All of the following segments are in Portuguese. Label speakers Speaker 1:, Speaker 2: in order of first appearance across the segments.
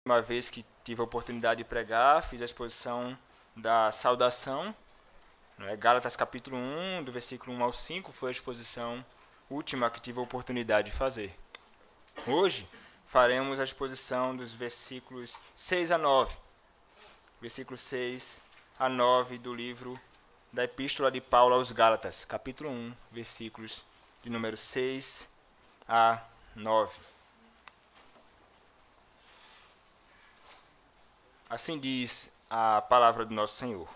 Speaker 1: Uma vez que tive a oportunidade de pregar, fiz a exposição da saudação, Gálatas capítulo 1, do versículo 1 ao 5, foi a exposição última que tive a oportunidade de fazer. Hoje faremos a exposição dos versículos 6 a 9, versículos 6 a 9 do livro da Epístola de Paulo aos Gálatas, capítulo 1, versículos de número 6 a 9. Assim diz a palavra do nosso Senhor.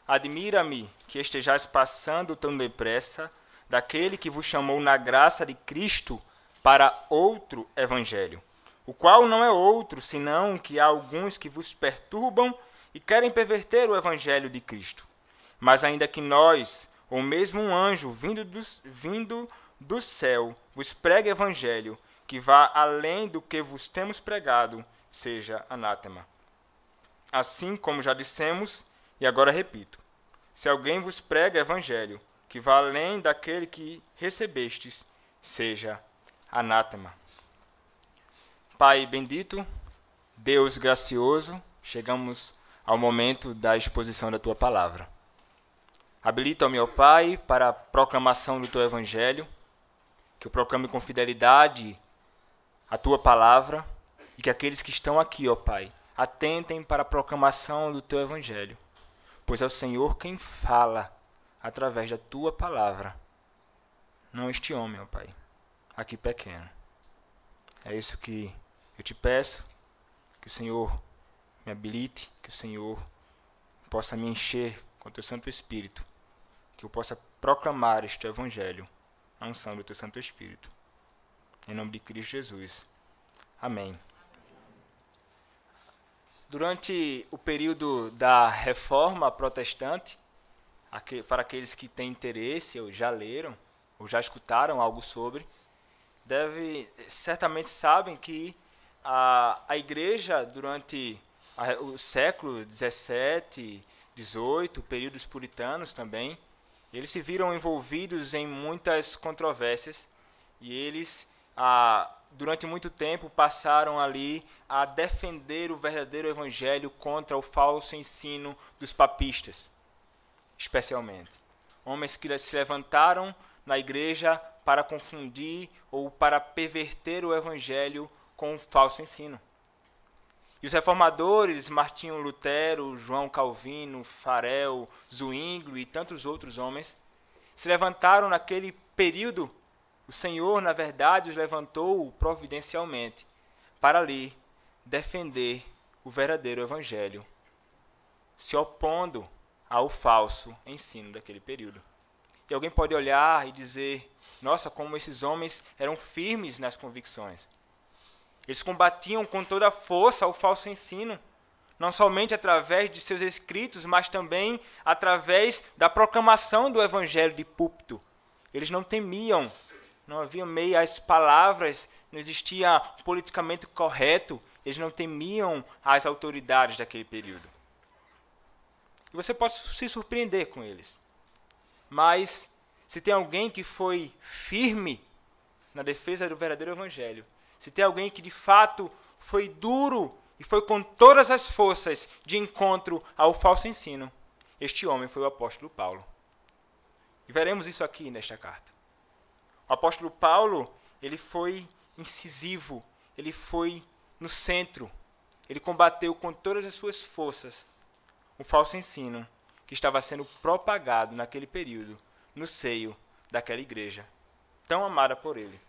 Speaker 1: Admira-me que estejais passando tão depressa daquele que vos chamou na graça de Cristo para outro evangelho, o qual não é outro, senão que há alguns que vos perturbam e querem perverter o evangelho de Cristo. Mas ainda que nós, ou mesmo um anjo vindo do céu, vos pregue evangelho, que vá além do que vos temos pregado, seja anátema. Assim como já dissemos, e agora repito, se alguém vos prega evangelho, que vá além daquele que recebestes, seja anátema. Pai bendito, Deus gracioso, chegamos ao momento da exposição da Tua palavra. Habilita-me, ó Pai, para a proclamação do Teu evangelho, que eu proclame com fidelidade a Tua palavra e que aqueles que estão aqui, ó Pai, atentem para a proclamação do Teu evangelho, pois é o Senhor quem fala através da Tua palavra, não este homem, ó Pai, aqui pequeno. É isso que eu te peço, que o Senhor me habilite, que o Senhor possa me encher com o Teu Santo Espírito, que eu possa proclamar este evangelho na unção do Teu Santo Espírito. Em nome de Cristo Jesus. Amém. Durante o período da Reforma Protestante, para aqueles que têm interesse, ou já leram, ou já escutaram algo sobre, certamente sabem que a Igreja, durante o século XVII, XVIII, períodos puritanos também, eles se viram envolvidos em muitas controvérsias e eles, durante muito tempo, passaram ali a defender o verdadeiro evangelho contra o falso ensino dos papistas, especialmente. Homens que se levantaram na igreja para confundir ou para perverter o evangelho com o falso ensino. E os reformadores, Martinho Lutero, João Calvino, Farel, Zwinglio e tantos outros homens, se levantaram naquele período. O Senhor, na verdade, os levantou providencialmente para ali defender o verdadeiro evangelho, se opondo ao falso ensino daquele período. E alguém pode olhar e dizer, nossa, como esses homens eram firmes nas convicções. Eles combatiam com toda a força o falso ensino, não somente através de seus escritos, mas também através da proclamação do evangelho de púlpito. Eles não temiam, não havia meias palavras, não existia politicamente correto, eles não temiam as autoridades daquele período. E você pode se surpreender com eles. Mas, se tem alguém que foi firme na defesa do verdadeiro evangelho, se tem alguém que de fato foi duro e foi com todas as forças de encontro ao falso ensino, este homem foi o apóstolo Paulo. E veremos isso aqui nesta carta. O apóstolo Paulo, ele foi incisivo, ele foi no centro, ele combateu com todas as suas forças o falso ensino que estava sendo propagado naquele período no seio daquela igreja tão amada por ele,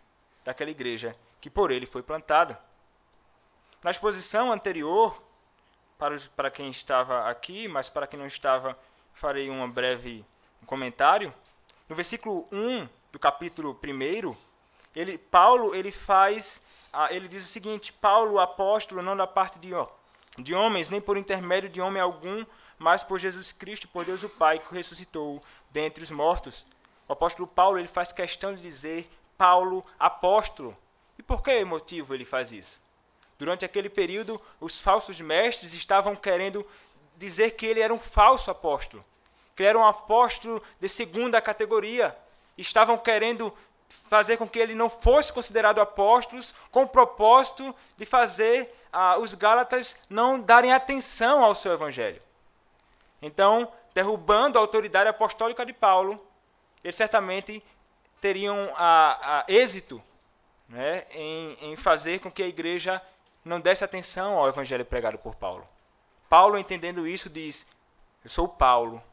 Speaker 1: daquela igreja que por ele foi plantada. Na exposição anterior, para quem estava aqui, mas para quem não estava, farei um breve comentário. No versículo 1 do capítulo 1, Paulo ele diz o seguinte: Paulo, apóstolo, não da parte de homens, nem por intermédio de homem algum, mas por Jesus Cristo, por Deus o Pai, que o ressuscitou dentre os mortos. O apóstolo Paulo ele faz questão de dizer Paulo, apóstolo. E por que motivo ele faz isso? Durante aquele período, os falsos mestres estavam querendo dizer que ele era um falso apóstolo, que ele era um apóstolo de segunda categoria. Estavam querendo fazer com que ele não fosse considerado apóstolo, com o propósito de fazer os Gálatas não darem atenção ao seu evangelho. Então, derrubando a autoridade apostólica de Paulo, eles certamente teriam êxito, né, em fazer com que a igreja não desse atenção ao evangelho pregado por Paulo. Paulo, entendendo isso, diz: eu sou Paulo,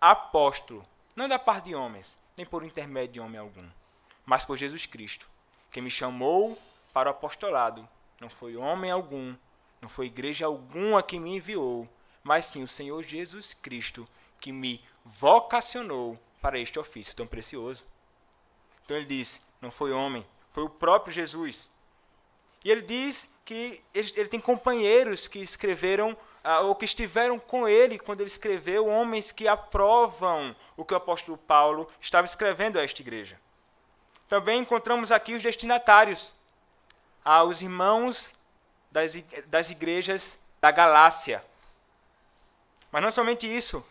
Speaker 1: apóstolo, não da parte de homens, nem por intermédio de homem algum, mas por Jesus Cristo, que me chamou para o apostolado. Não foi homem algum, não foi igreja alguma que me enviou, mas sim o Senhor Jesus Cristo, que me vocacionou para este ofício tão precioso. Então ele diz: não foi homem, foi o próprio Jesus. E ele diz que ele tem companheiros que escreveram, ou que estiveram com ele quando ele escreveu, homens que aprovam o que o apóstolo Paulo estava escrevendo a esta igreja. Também encontramos aqui os destinatários, os irmãos das igrejas da Galácia. Mas não somente isso,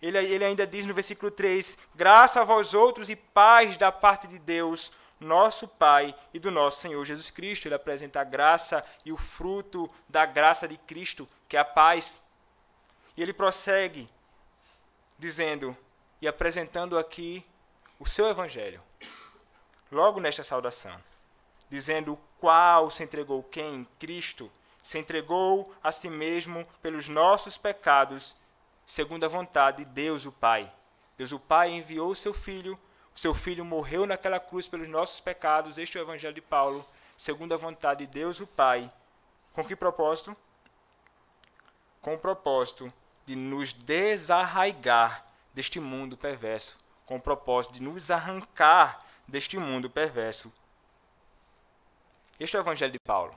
Speaker 1: ele ainda diz no versículo 3, graça a vós outros e paz da parte de Deus, nosso Pai e do nosso Senhor Jesus Cristo. Ele apresenta a graça e o fruto da graça de Cristo, que é a paz. E ele prossegue dizendo e apresentando aqui o seu evangelho, logo nesta saudação, dizendo o qual se entregou quem? Cristo se entregou a si mesmo pelos nossos pecados, segundo a vontade de Deus o Pai. Deus o Pai enviou o seu Filho morreu naquela cruz pelos nossos pecados. Este é o evangelho de Paulo, segundo a vontade de Deus o Pai. Com que propósito? Com o propósito de nos desarraigar deste mundo perverso, com o propósito de nos arrancar deste mundo perverso. Este é o evangelho de Paulo.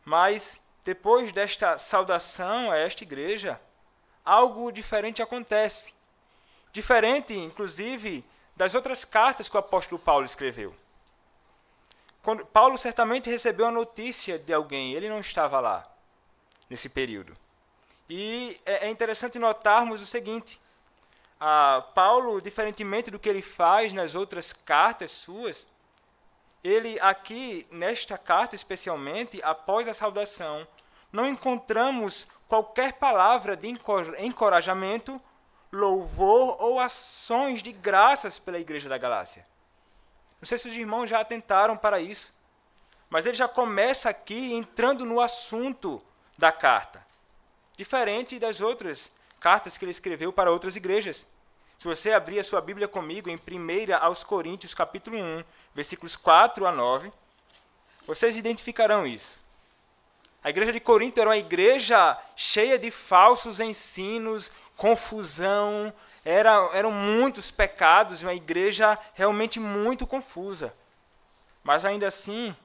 Speaker 1: Mas, depois desta saudação a esta igreja, algo diferente acontece. Diferente, inclusive, das outras cartas que o apóstolo Paulo escreveu. Quando Paulo certamente recebeu a notícia de alguém, ele não estava lá, nesse período. E é interessante notarmos o seguinte, Paulo, diferentemente do que ele faz nas outras cartas suas, ele aqui, nesta carta especialmente, após a saudação, não encontramos qualquer palavra de encorajamento, louvor ou ações de graças pela igreja da Galácia. Não sei se os irmãos já atentaram para isso, mas ele já começa aqui entrando no assunto da carta, diferente das outras cartas que ele escreveu para outras igrejas. Se você abrir a sua Bíblia comigo em 1 aos Coríntios, capítulo 1, versículos 4 a 9, vocês identificarão isso. A igreja de Corinto era uma igreja cheia de falsos ensinos, confusão, eram muitos pecados, uma igreja realmente muito confusa. Mas ainda assim,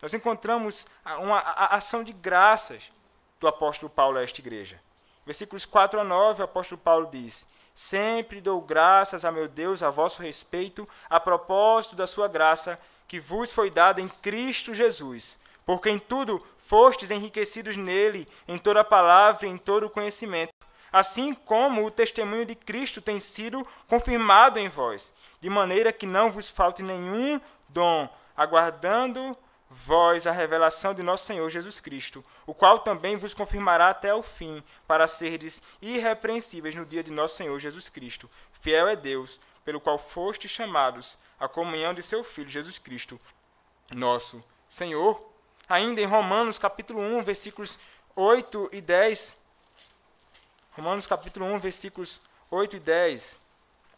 Speaker 1: nós encontramos uma ação de graças do apóstolo Paulo a esta igreja. Versículos 4 a 9, o apóstolo Paulo diz: sempre dou graças a meu Deus a vosso respeito, a propósito da sua graça, que vos foi dada em Cristo Jesus, porque em tudo fostes enriquecidos nele, em toda palavra e em todo conhecimento, assim como o testemunho de Cristo tem sido confirmado em vós, de maneira que não vos falte nenhum dom, aguardando vós a revelação de nosso Senhor Jesus Cristo, o qual também vos confirmará até o fim, para serdes irrepreensíveis no dia de nosso Senhor Jesus Cristo. Fiel é Deus, pelo qual fostes chamados à comunhão de seu Filho Jesus Cristo, nosso Senhor. Ainda em Romanos capítulo 1, versículos 8 e 10, Romanos capítulo 1, versículos 8 e 10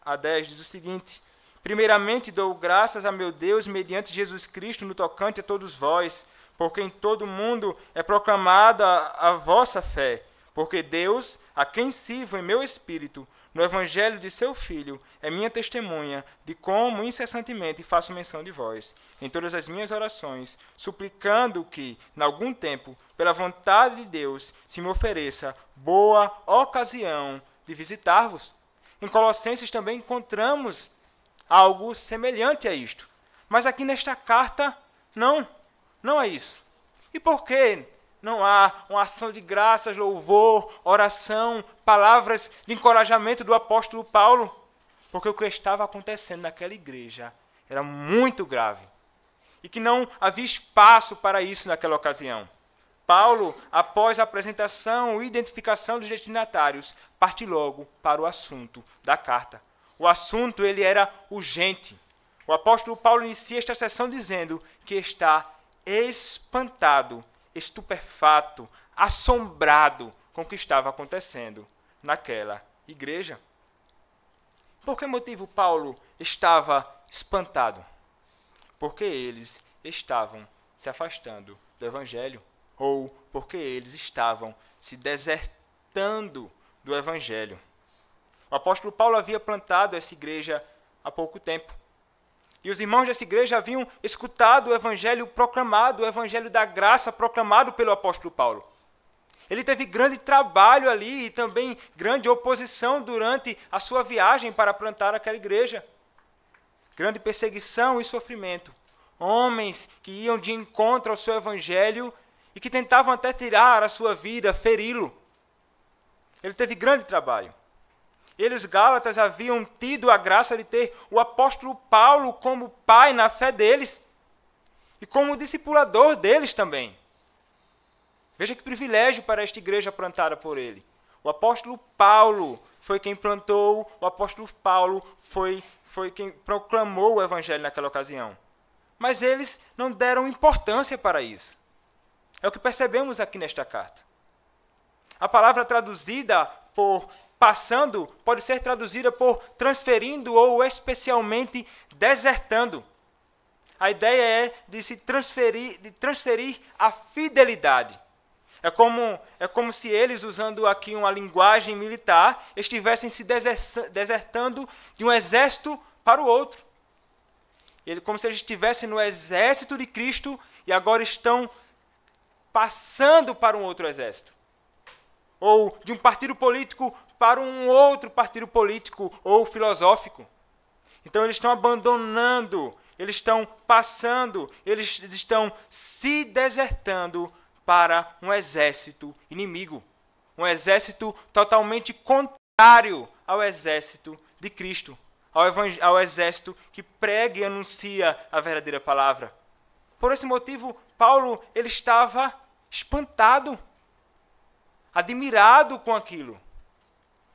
Speaker 1: a 10, diz o seguinte: primeiramente dou graças a meu Deus mediante Jesus Cristo no tocante a todos vós, porque em todo o mundo é proclamada a vossa fé, porque Deus, a quem sirvo em meu espírito, no evangelho de seu Filho, é minha testemunha de como incessantemente faço menção de vós, em todas as minhas orações, suplicando que, em algum tempo, pela vontade de Deus, se me ofereça boa ocasião de visitar-vos. Em Colossenses também encontramos algo semelhante a isto. Mas aqui nesta carta, não é isso. E por que não há uma ação de graças, louvor, oração, palavras de encorajamento do apóstolo Paulo? Porque o que estava acontecendo naquela igreja era muito grave. e que não havia espaço para isso naquela ocasião. Paulo, após a apresentação e identificação dos destinatários, parte logo para o assunto da carta. O assunto ele era urgente. O apóstolo Paulo inicia esta sessão dizendo que está espantado, estupefato, assombrado com o que estava acontecendo naquela igreja. Por que motivo Paulo estava espantado? Porque eles estavam se afastando do Evangelho, ou porque eles estavam se desertando do Evangelho. O apóstolo Paulo havia plantado essa igreja há pouco tempo. E os irmãos dessa igreja haviam escutado o Evangelho proclamado, o Evangelho da graça proclamado pelo apóstolo Paulo. Ele teve grande trabalho ali e também grande oposição durante a sua viagem para plantar aquela igreja. Grande perseguição e sofrimento. Homens que iam de encontro ao seu evangelho e que tentavam até tirar a sua vida, feri-lo. Ele teve grande trabalho. Eles, Gálatas, haviam tido a graça de ter o apóstolo Paulo como pai na fé deles e como discipulador deles também. Veja que privilégio para esta igreja plantada por ele. O apóstolo Paulo foi quem plantou, o apóstolo Paulo foi quem proclamou o evangelho naquela ocasião. Mas eles não deram importância para isso. É o que percebemos aqui nesta carta. A palavra traduzida por passando pode ser traduzida por transferindo ou especialmente desertando. A ideia é de transferir a fidelidade. É como se eles, usando aqui uma linguagem militar, estivessem se desertando de um exército para o outro. Como se eles estivessem no exército de Cristo e agora estão passando para um outro exército. Ou de um partido político para um outro partido político ou filosófico. Então eles estão abandonando, eles estão passando, eles estão se desertando para um exército inimigo, um exército totalmente contrário ao exército de Cristo, ao exército que prega e anuncia a verdadeira palavra. Por esse motivo, Paulo ele estava espantado, admirado com aquilo,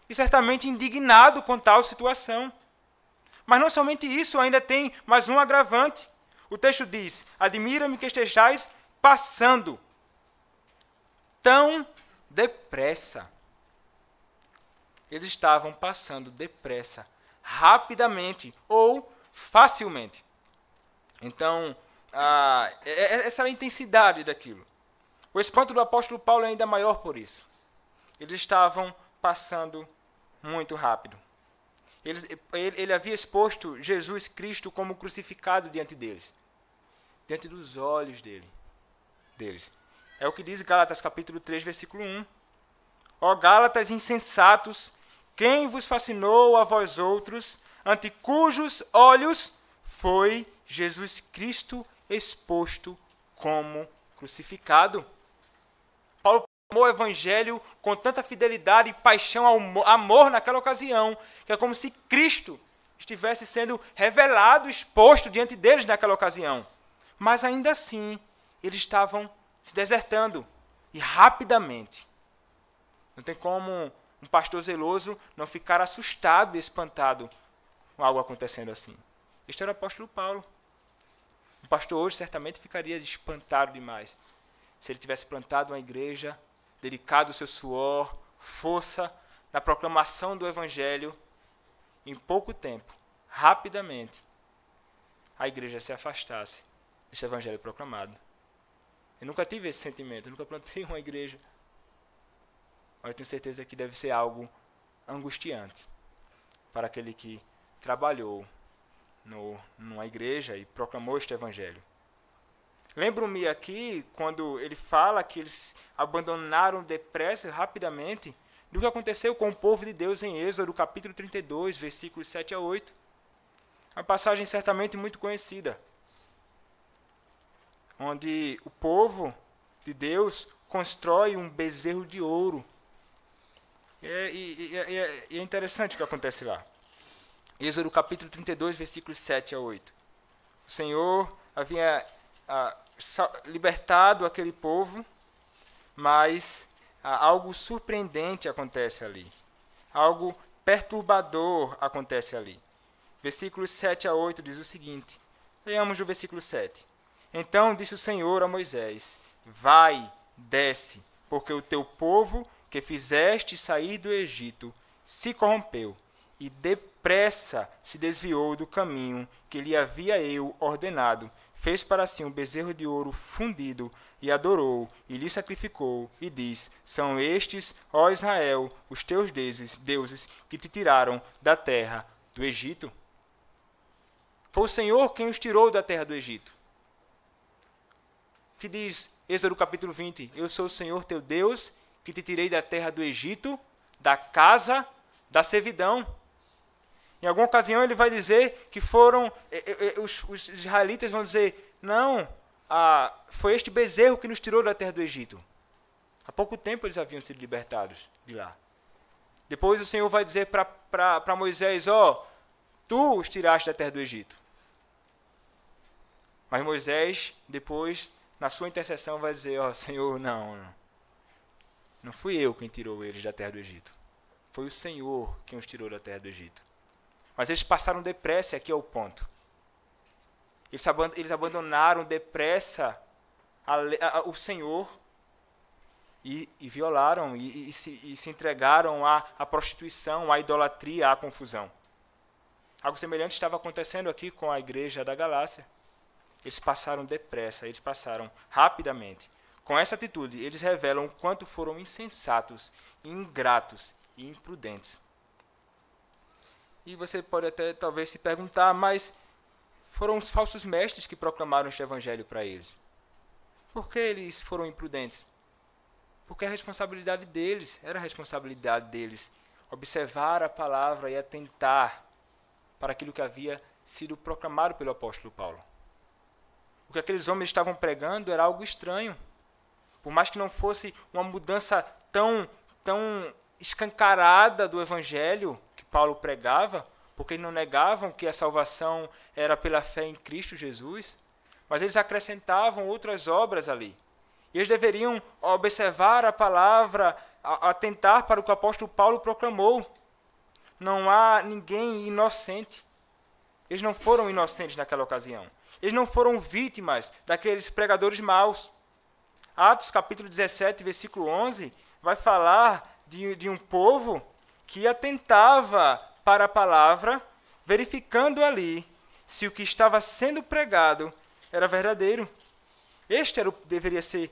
Speaker 1: e certamente indignado com tal situação. Mas não somente isso, ainda tem mais um agravante. O texto diz: admira-me que estejais passando tão depressa. Eles estavam passando depressa, rapidamente ou facilmente. Então, essa era a intensidade daquilo. O espanto do apóstolo Paulo é ainda maior por isso. Eles estavam passando muito rápido. Ele havia exposto Jesus Cristo como crucificado diante deles, diante dos olhos deles. É o que diz Gálatas capítulo 3, versículo 1. Ó Gálatas insensatos, quem vos fascinou a vós outros, ante cujos olhos foi Jesus Cristo exposto como crucificado? Paulo proclamou o evangelho com tanta fidelidade, paixão, amor naquela ocasião, que é como se Cristo estivesse sendo revelado, exposto diante deles naquela ocasião. Mas ainda assim, eles estavam se desertando, e rapidamente. Não tem como um pastor zeloso não ficar assustado e espantado com algo acontecendo assim. Este era o apóstolo Paulo. Um pastor hoje certamente ficaria espantado demais se ele tivesse plantado uma igreja, dedicado o seu suor, força na proclamação do evangelho. Em pouco tempo, rapidamente, a igreja se afastasse desse evangelho proclamado. Eu nunca tive esse sentimento, eu nunca plantei uma igreja. Mas eu tenho certeza que deve ser algo angustiante para aquele que trabalhou numa igreja e proclamou este evangelho. Lembro-me aqui, quando ele fala que eles abandonaram depressa, rapidamente, do que aconteceu com o povo de Deus em Êxodo, capítulo 32, versículos 7 a 8. Uma passagem certamente muito conhecida, onde o povo de Deus constrói um bezerro de ouro. E é interessante o que acontece lá. Êxodo capítulo 32, versículos 7 a 8. O Senhor havia libertado aquele povo, mas algo surpreendente acontece ali. Algo perturbador acontece ali. Versículos 7 a 8 diz o seguinte. Leamos o versículo 7. Então disse o Senhor a Moisés: vai, desce, porque o teu povo que fizeste sair do Egito se corrompeu e depressa se desviou do caminho que lhe havia eu ordenado. Fez para si um bezerro de ouro fundido e adorou e lhe sacrificou e diz: são estes, ó Israel, os teus deuses que te tiraram da terra do Egito? Foi o Senhor quem os tirou da terra do Egito. Que diz Êxodo capítulo 20, eu sou o Senhor teu Deus, que te tirei da terra do Egito, da casa da servidão. Em alguma ocasião ele vai dizer que foram, os israelitas vão dizer, não, foi este bezerro que nos tirou da terra do Egito. Há pouco tempo eles haviam sido libertados de lá. Depois o Senhor vai dizer para Moisés, tu os tiraste da terra do Egito. Mas Moisés, depois, na sua intercessão, vai dizer, Senhor, não fui eu quem tirou eles da terra do Egito. Foi o Senhor quem os tirou da terra do Egito. Mas eles passaram depressa, aqui é o ponto. Eles abandonaram depressa o Senhor e violaram e se entregaram à prostituição, à idolatria, à confusão. Algo semelhante estava acontecendo aqui com a igreja da Galácia. Eles passaram depressa, eles passaram rapidamente. Com essa atitude, eles revelam o quanto foram insensatos, ingratos e imprudentes. E você pode até talvez se perguntar, mas foram os falsos mestres que proclamaram este evangelho para eles. Por que eles foram imprudentes? Porque a responsabilidade deles, era a responsabilidade deles, observar a palavra e atentar para aquilo que havia sido proclamado pelo apóstolo Paulo. O que aqueles homens estavam pregando era algo estranho. Por mais que não fosse uma mudança tão escancarada do evangelho que Paulo pregava, porque eles não negavam que a salvação era pela fé em Cristo Jesus, mas eles acrescentavam outras obras ali. E eles deveriam observar a palavra, atentar para o que o apóstolo Paulo proclamou. Não há ninguém inocente. Eles não foram inocentes naquela ocasião. Eles não foram vítimas daqueles pregadores maus. Atos capítulo 17, versículo 11, vai falar de um povo que atentava para a palavra, verificando ali se o que estava sendo pregado era verdadeiro. Este deveria ser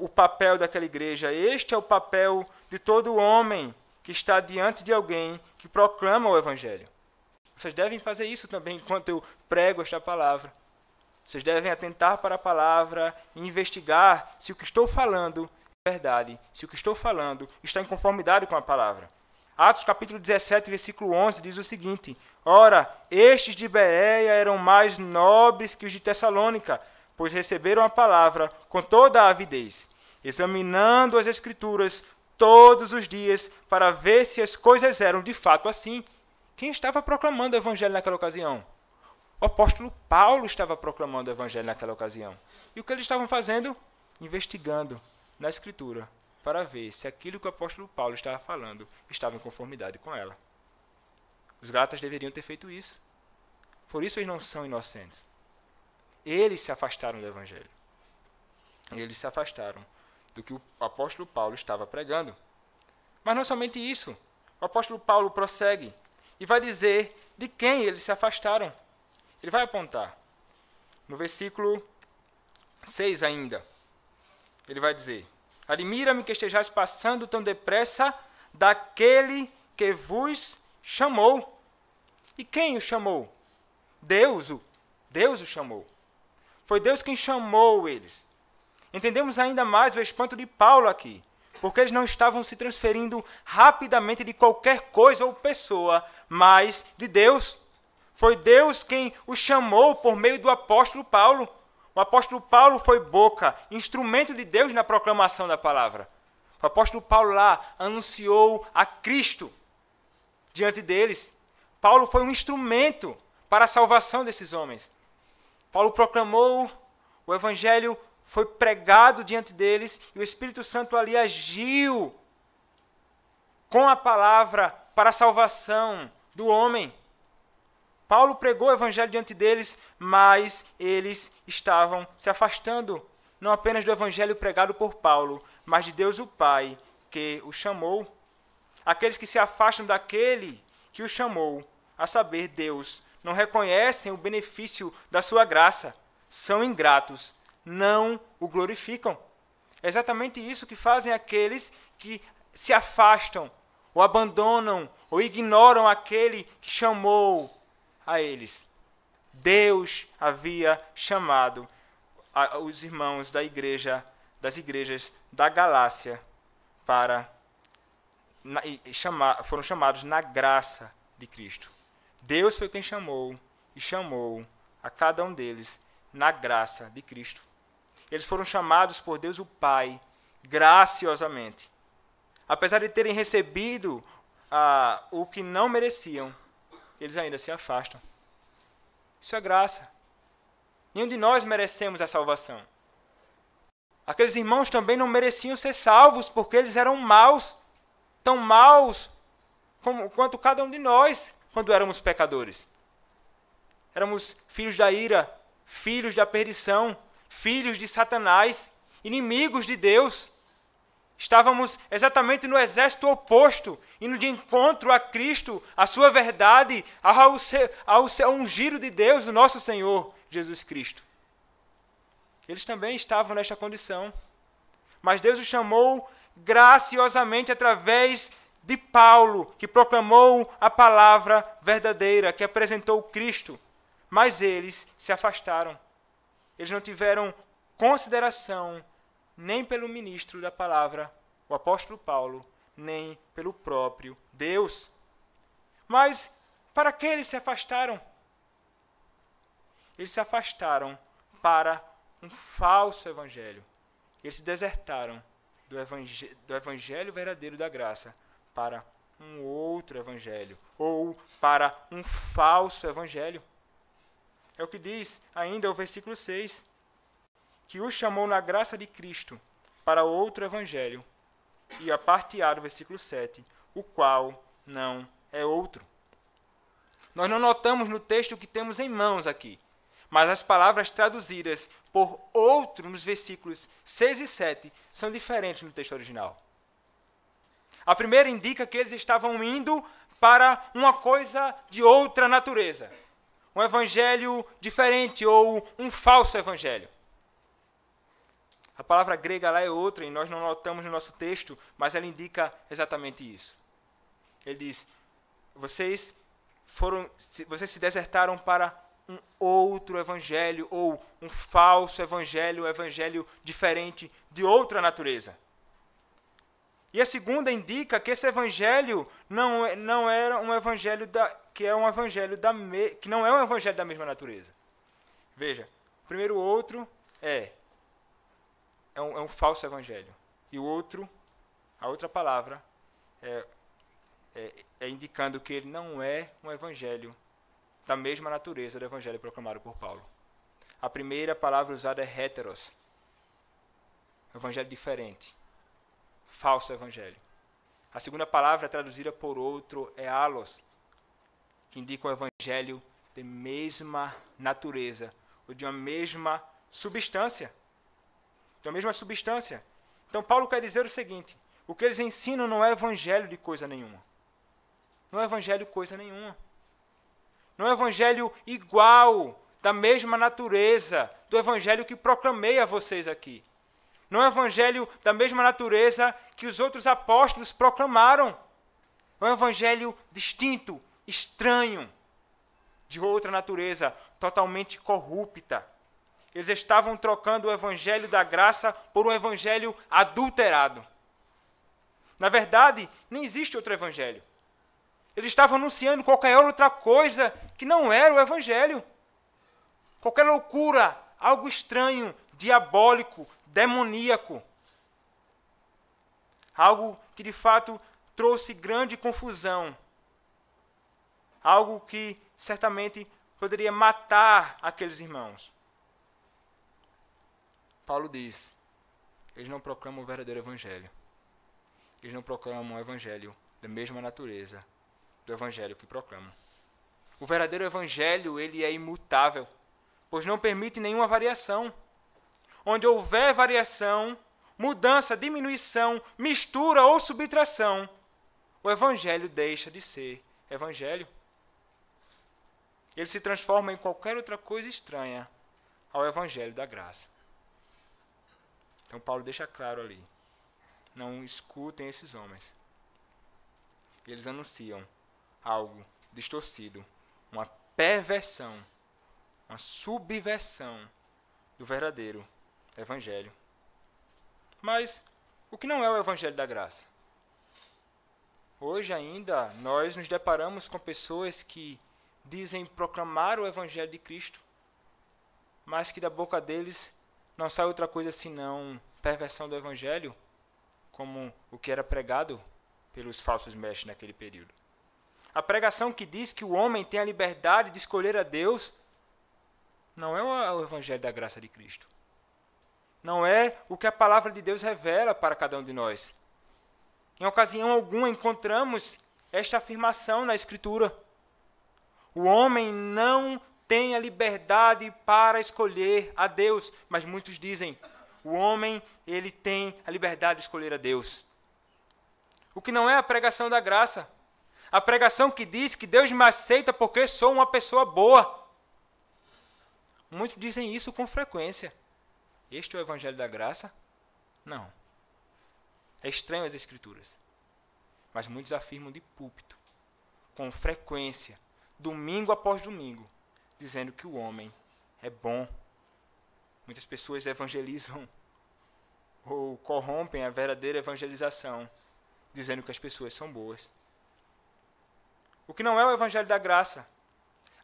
Speaker 1: o papel daquela igreja. Este é o papel de todo homem que está diante de alguém que proclama o evangelho. Vocês devem fazer isso também enquanto eu prego esta palavra. Vocês devem atentar para a palavra e investigar se o que estou falando é verdade, se o que estou falando está em conformidade com a palavra. Atos capítulo 17, versículo 11 diz o seguinte: ora, estes de Bereia eram mais nobres que os de Tessalônica, pois receberam a palavra com toda a avidez, examinando as Escrituras todos os dias para ver se as coisas eram de fato assim. Quem estava proclamando o evangelho naquela ocasião? O apóstolo Paulo estava proclamando o evangelho naquela ocasião. E o que eles estavam fazendo? Investigando na Escritura para ver se aquilo que o apóstolo Paulo estava falando estava em conformidade com ela. Os gálatas deveriam ter feito isso. Por isso eles não são inocentes. Eles se afastaram do evangelho. Eles se afastaram do que o apóstolo Paulo estava pregando. Mas não somente isso. O apóstolo Paulo prossegue e vai dizer de quem eles se afastaram. Ele vai apontar. No versículo 6 ainda, ele vai dizer: admira-me que estejais passando tão depressa daquele que vos chamou. E quem o chamou? Deus o chamou. Foi Deus quem chamou eles. Entendemos ainda mais o espanto de Paulo aqui, porque eles não estavam se transferindo rapidamente de qualquer coisa ou pessoa, mas de Deus. Foi Deus quem os chamou por meio do apóstolo Paulo. O apóstolo Paulo foi boca, instrumento de Deus na proclamação da palavra. O apóstolo Paulo lá anunciou a Cristo diante deles. Paulo foi um instrumento para a salvação desses homens. Paulo proclamou, o evangelho foi pregado diante deles e o Espírito Santo ali agiu com a palavra para a salvação do homem. Paulo pregou o evangelho diante deles, mas eles estavam se afastando, não apenas do evangelho pregado por Paulo, mas de Deus o Pai, que o chamou. Aqueles que se afastam daquele que o chamou, a saber, Deus, não reconhecem o benefício da sua graça, são ingratos, não o glorificam. É exatamente isso que fazem aqueles que se afastam, ou abandonam, ou ignoram aquele que chamou a eles. Deus havia chamado os irmãos da igreja, das igrejas da Galácia foram chamados na graça de Cristo. Deus foi quem chamou e chamou a cada um deles na graça de Cristo. Eles foram chamados por Deus o Pai graciosamente. Apesar de terem recebido o que não mereciam, eles ainda se afastam. Isso é graça. Nenhum de nós merecemos a salvação. Aqueles irmãos também não mereciam ser salvos, porque eles eram maus, tão maus quanto cada um de nós, quando éramos pecadores. Éramos filhos da ira, filhos da perdição, filhos de Satanás, inimigos de Deus. Estávamos exatamente no exército oposto, indo de encontro a Cristo, a sua verdade, ao ungido de Deus, o nosso Senhor Jesus Cristo. Eles também estavam nesta condição. Mas Deus os chamou graciosamente através de Paulo, que proclamou a palavra verdadeira, que apresentou Cristo. Mas eles se afastaram. Eles não tiveram consideração nem pelo ministro da palavra, o apóstolo Paulo, nem pelo próprio Deus. Mas para que eles se afastaram? Eles se afastaram para um falso evangelho. Eles se desertaram do evangelho verdadeiro da graça para um outro evangelho, ou para um falso evangelho. É o que diz ainda o versículo 6, que os chamou na graça de Cristo para outro evangelho, e a parte A do versículo 7, o qual não é outro. Nós não notamos no texto que temos em mãos aqui, mas as palavras traduzidas por outro nos versículos 6 e 7 são diferentes no texto original. A primeira indica que eles estavam indo para uma coisa de outra natureza, um evangelho diferente ou um falso evangelho. A palavra grega lá é outra e nós não notamos no nosso texto, mas ela indica exatamente isso. Ele diz, vocês se desertaram para um outro evangelho ou um falso evangelho, um evangelho diferente de outra natureza. E a segunda indica que esse evangelho não era um evangelho que não é um evangelho da mesma natureza. Veja, o primeiro outro é um falso evangelho. E o outro, a outra palavra, é indicando que ele não é um evangelho da mesma natureza do evangelho proclamado por Paulo. A primeira palavra usada é heteros, evangelho diferente, falso evangelho. A segunda palavra traduzida por outro é alos, que indica um evangelho de mesma natureza, ou de uma mesma substância. Da mesma substância. Então Paulo quer dizer o seguinte, o que eles ensinam não é evangelho de coisa nenhuma. Não é evangelho coisa nenhuma. Não é evangelho igual, da mesma natureza do evangelho que proclamei a vocês aqui. Não é evangelho da mesma natureza que os outros apóstolos proclamaram. É um evangelho distinto, estranho, de outra natureza, totalmente corrupta. Eles estavam trocando o evangelho da graça por um evangelho adulterado. Na verdade, nem existe outro evangelho. Eles estavam anunciando qualquer outra coisa que não era o evangelho. Qualquer loucura, algo estranho, diabólico, demoníaco. Algo que de fato trouxe grande confusão. Algo que certamente poderia matar aqueles irmãos. Paulo diz, eles não proclamam o verdadeiro evangelho. Eles não proclamam o evangelho da mesma natureza do evangelho que proclamam. O verdadeiro evangelho, ele é imutável, pois não permite nenhuma variação. Onde houver variação, mudança, diminuição, mistura ou subtração, o evangelho deixa de ser evangelho. Ele se transforma em qualquer outra coisa estranha ao evangelho da graça. Então Paulo deixa claro ali, não escutem esses homens. Eles anunciam algo distorcido, uma perversão, uma subversão do verdadeiro evangelho. Mas o que não é o evangelho da graça? Hoje ainda nós nos deparamos com pessoas que dizem proclamar o evangelho de Cristo, mas que da boca deles não sai outra coisa senão perversão do evangelho, como o que era pregado pelos falsos mestres naquele período. A pregação que diz que o homem tem a liberdade de escolher a Deus não é o evangelho da graça de Cristo. Não é o que a palavra de Deus revela para cada um de nós. Em ocasião alguma encontramos esta afirmação na Escritura. O homem não tem a liberdade para escolher a Deus, mas muitos dizem, o homem, ele tem a liberdade de escolher a Deus. O que não é a pregação da graça. A pregação que diz que Deus me aceita porque sou uma pessoa boa. Muitos dizem isso com frequência. Este é o evangelho da graça? Não. É estranho às Escrituras. Mas muitos afirmam de púlpito, com frequência, domingo após domingo, dizendo que o homem é bom. Muitas pessoas evangelizam ou corrompem a verdadeira evangelização, dizendo que as pessoas são boas. O que não é o evangelho da graça?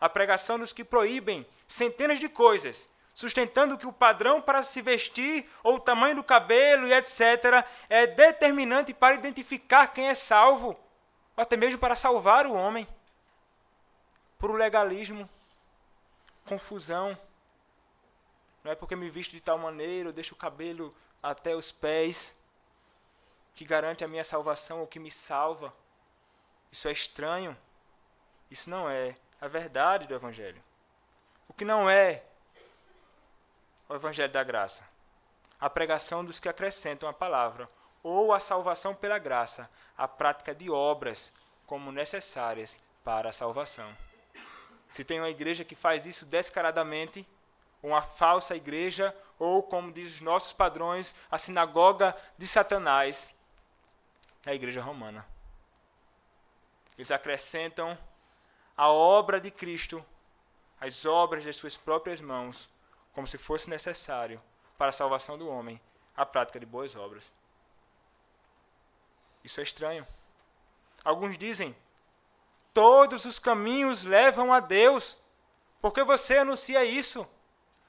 Speaker 1: A pregação dos que proíbem centenas de coisas, sustentando que o padrão para se vestir ou o tamanho do cabelo e etc. é determinante para identificar quem é salvo, ou até mesmo para salvar o homem. Por legalismo, confusão. Não é porque me visto de tal maneira, eu deixo o cabelo até os pés, que garante a minha salvação ou que me salva. Isso é estranho. Isso não é a verdade do evangelho. O que não é o evangelho da graça? A pregação dos que acrescentam a palavra ou a salvação pela graça, a prática de obras como necessárias para a salvação. Se tem uma igreja que faz isso descaradamente, uma falsa igreja, ou, como diz os nossos padrões, a sinagoga de Satanás, é a igreja romana. Eles acrescentam a obra de Cristo, as obras das suas próprias mãos, como se fosse necessário para a salvação do homem, a prática de boas obras. Isso é estranho. Alguns dizem, todos os caminhos levam a Deus. Por que você anuncia isso?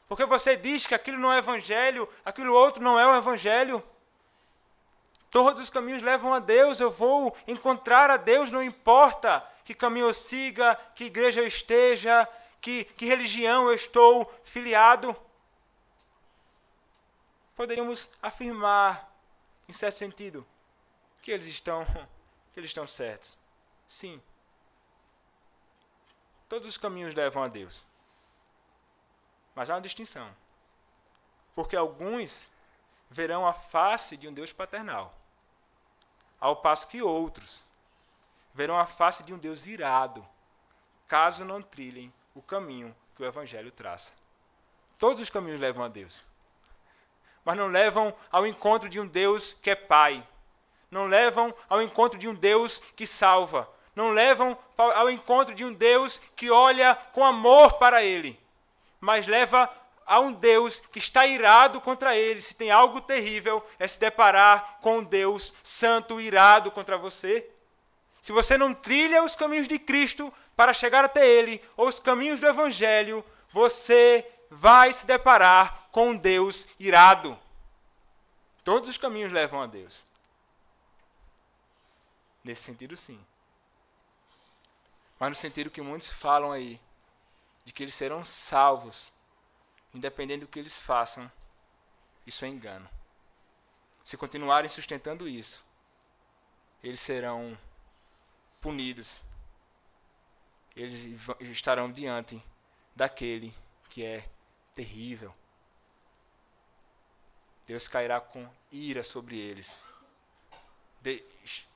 Speaker 1: Porque você diz que aquilo não é evangelho, aquilo outro não é o evangelho. Todos os caminhos levam a Deus, eu vou encontrar a Deus, não importa que caminho eu siga, que igreja eu esteja, que religião eu estou filiado. Poderíamos afirmar, em certo sentido, que eles estão certos. Sim. Todos os caminhos levam a Deus. Mas há uma distinção. Porque alguns verão a face de um Deus paternal, ao passo que outros verão a face de um Deus irado, caso não trilhem o caminho que o Evangelho traça. Todos os caminhos levam a Deus, mas não levam ao encontro de um Deus que é Pai, não levam ao encontro de um Deus que salva, não levam ao encontro de um Deus que olha com amor para ele, mas leva a um Deus que está irado contra ele. Se tem algo terrível, é se deparar com um Deus santo irado contra você. Se você não trilha os caminhos de Cristo para chegar até ele, ou os caminhos do Evangelho, você vai se deparar com um Deus irado. Todos os caminhos levam a Deus. Nesse sentido, sim. Mas no sentido que muitos falam aí, de que eles serão salvos, independente do que eles façam, isso é engano. Se continuarem sustentando isso, eles serão punidos. Eles estarão diante daquele que é terrível. Deus cairá com ira sobre eles,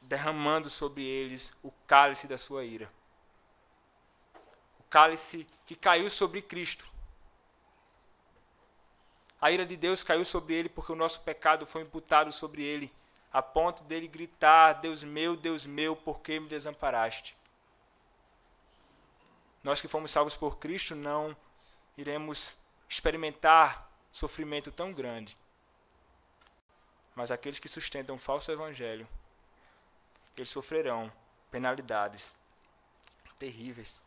Speaker 1: derramando sobre eles o cálice da sua ira. O cálice que caiu sobre Cristo. A ira de Deus caiu sobre ele porque o nosso pecado foi imputado sobre ele, a ponto dele gritar: Deus meu, por que me desamparaste? Nós que fomos salvos por Cristo não iremos experimentar sofrimento tão grande. Mas aqueles que sustentam o falso evangelho, eles sofrerão penalidades terríveis.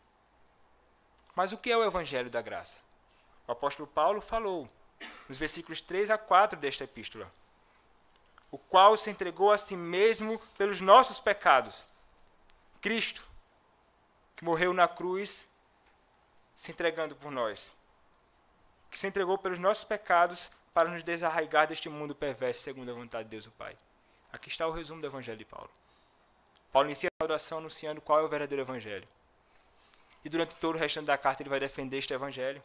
Speaker 1: Mas o que é o evangelho da graça? O apóstolo Paulo falou nos versículos 3 a 4 desta epístola: o qual se entregou a si mesmo pelos nossos pecados. Cristo, que morreu na cruz, se entregando por nós. Que se entregou pelos nossos pecados para nos desarraigar deste mundo perverso, segundo a vontade de Deus o Pai. Aqui está o resumo do evangelho de Paulo. Paulo inicia a saudação anunciando qual é o verdadeiro evangelho. E durante todo o restante da carta ele vai defender este evangelho.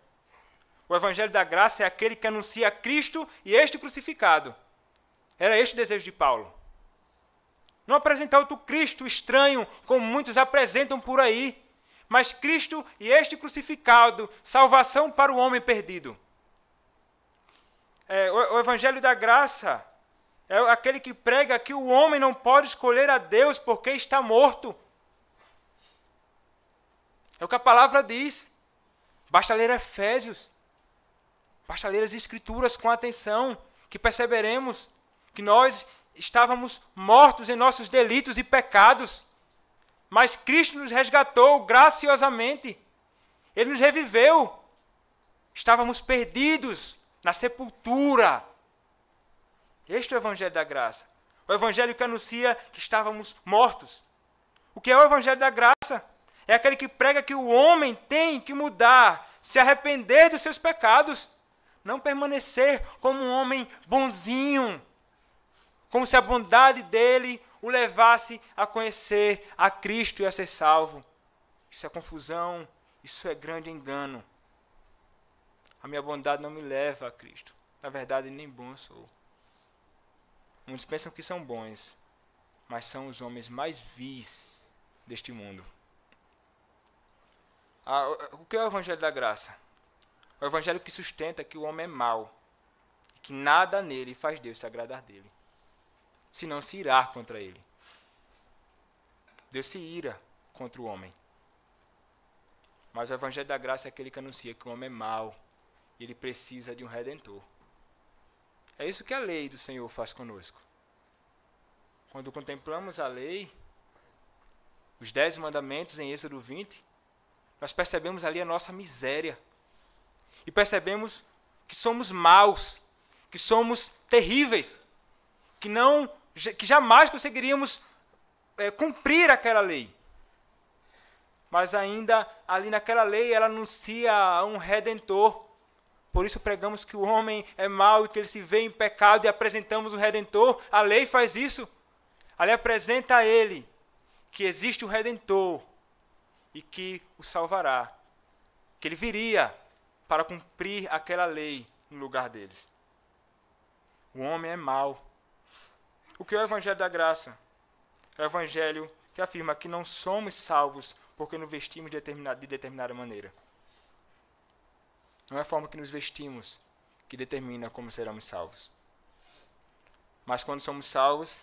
Speaker 1: O evangelho da graça é aquele que anuncia Cristo e este crucificado. Era este o desejo de Paulo. Não apresentar outro Cristo estranho, como muitos apresentam por aí, mas Cristo e este crucificado, salvação para o homem perdido. O evangelho da graça é aquele que prega que o homem não pode escolher a Deus porque está morto. É o que a palavra diz. Basta ler Efésios. Basta ler as Escrituras com atenção, que perceberemos que nós estávamos mortos em nossos delitos e pecados, mas Cristo nos resgatou graciosamente. Ele nos reviveu. Estávamos perdidos na sepultura. Este é o evangelho da graça. O evangelho que anuncia que estávamos mortos. O que é o evangelho da graça? É aquele que prega que o homem tem que mudar, se arrepender dos seus pecados. Não permanecer como um homem bonzinho, como se a bondade dele o levasse a conhecer a Cristo e a ser salvo. Isso é confusão, isso é grande engano. A minha bondade não me leva a Cristo. Na verdade, nem bom eu sou. Muitos pensam que são bons, mas são os homens mais vis deste mundo. O que é o evangelho da graça? O evangelho que sustenta que o homem é mau e que nada nele faz Deus se agradar dele, senão se irar contra ele. Deus se ira contra o homem. Mas o evangelho da graça é aquele que anuncia que o homem é mau e ele precisa de um redentor. É isso que a lei do Senhor faz conosco. Quando contemplamos a lei, os 10 mandamentos em Êxodo 20, nós percebemos ali a nossa miséria. E percebemos que somos maus, que somos terríveis, que jamais conseguiríamos cumprir aquela lei. Mas ainda ali naquela lei ela anuncia um redentor. Por isso pregamos que o homem é mau e que ele se vê em pecado e apresentamos o redentor. A lei faz isso. A lei apresenta a ele que existe o redentor e que o salvará. Que ele viria para cumprir aquela lei no lugar deles. O homem é mau. O que é o evangelho da graça? É o evangelho que afirma que não somos salvos porque nos vestimos de determinada maneira. Não é a forma que nos vestimos que determina como seremos salvos. Mas quando somos salvos,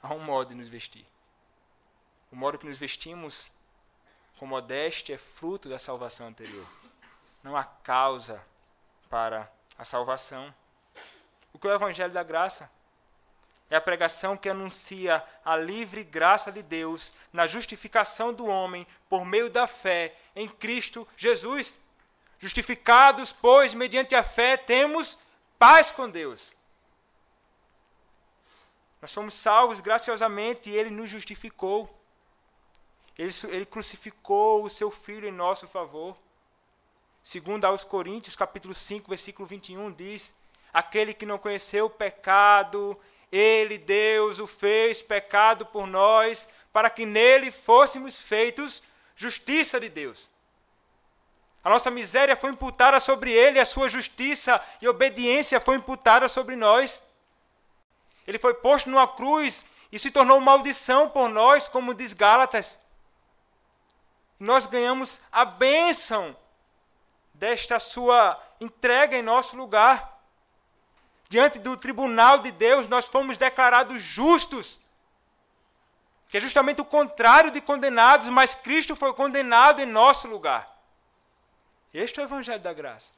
Speaker 1: há um modo de nos vestir. O modo que nos vestimos com modéstia é fruto da salvação anterior. Não há causa para a salvação. O que é o evangelho da graça? É a pregação que anuncia a livre graça de Deus na justificação do homem por meio da fé em Cristo Jesus. Justificados, pois, mediante a fé, temos paz com Deus. Nós somos salvos graciosamente e Ele nos justificou. Ele crucificou o seu Filho em nosso favor. Segundo aos Coríntios, capítulo 5, versículo 21, diz: aquele que não conheceu o pecado, ele, Deus, o fez pecado por nós, para que nele fôssemos feitos justiça de Deus. A nossa miséria foi imputada sobre ele, a sua justiça e obediência foi imputada sobre nós. Ele foi posto numa cruz e se tornou maldição por nós, como diz Gálatas. Nós ganhamos a bênção desta sua entrega em nosso lugar. Diante do tribunal de Deus, nós fomos declarados justos, que é justamente o contrário de condenados, mas Cristo foi condenado em nosso lugar. Este é o Evangelho da graça.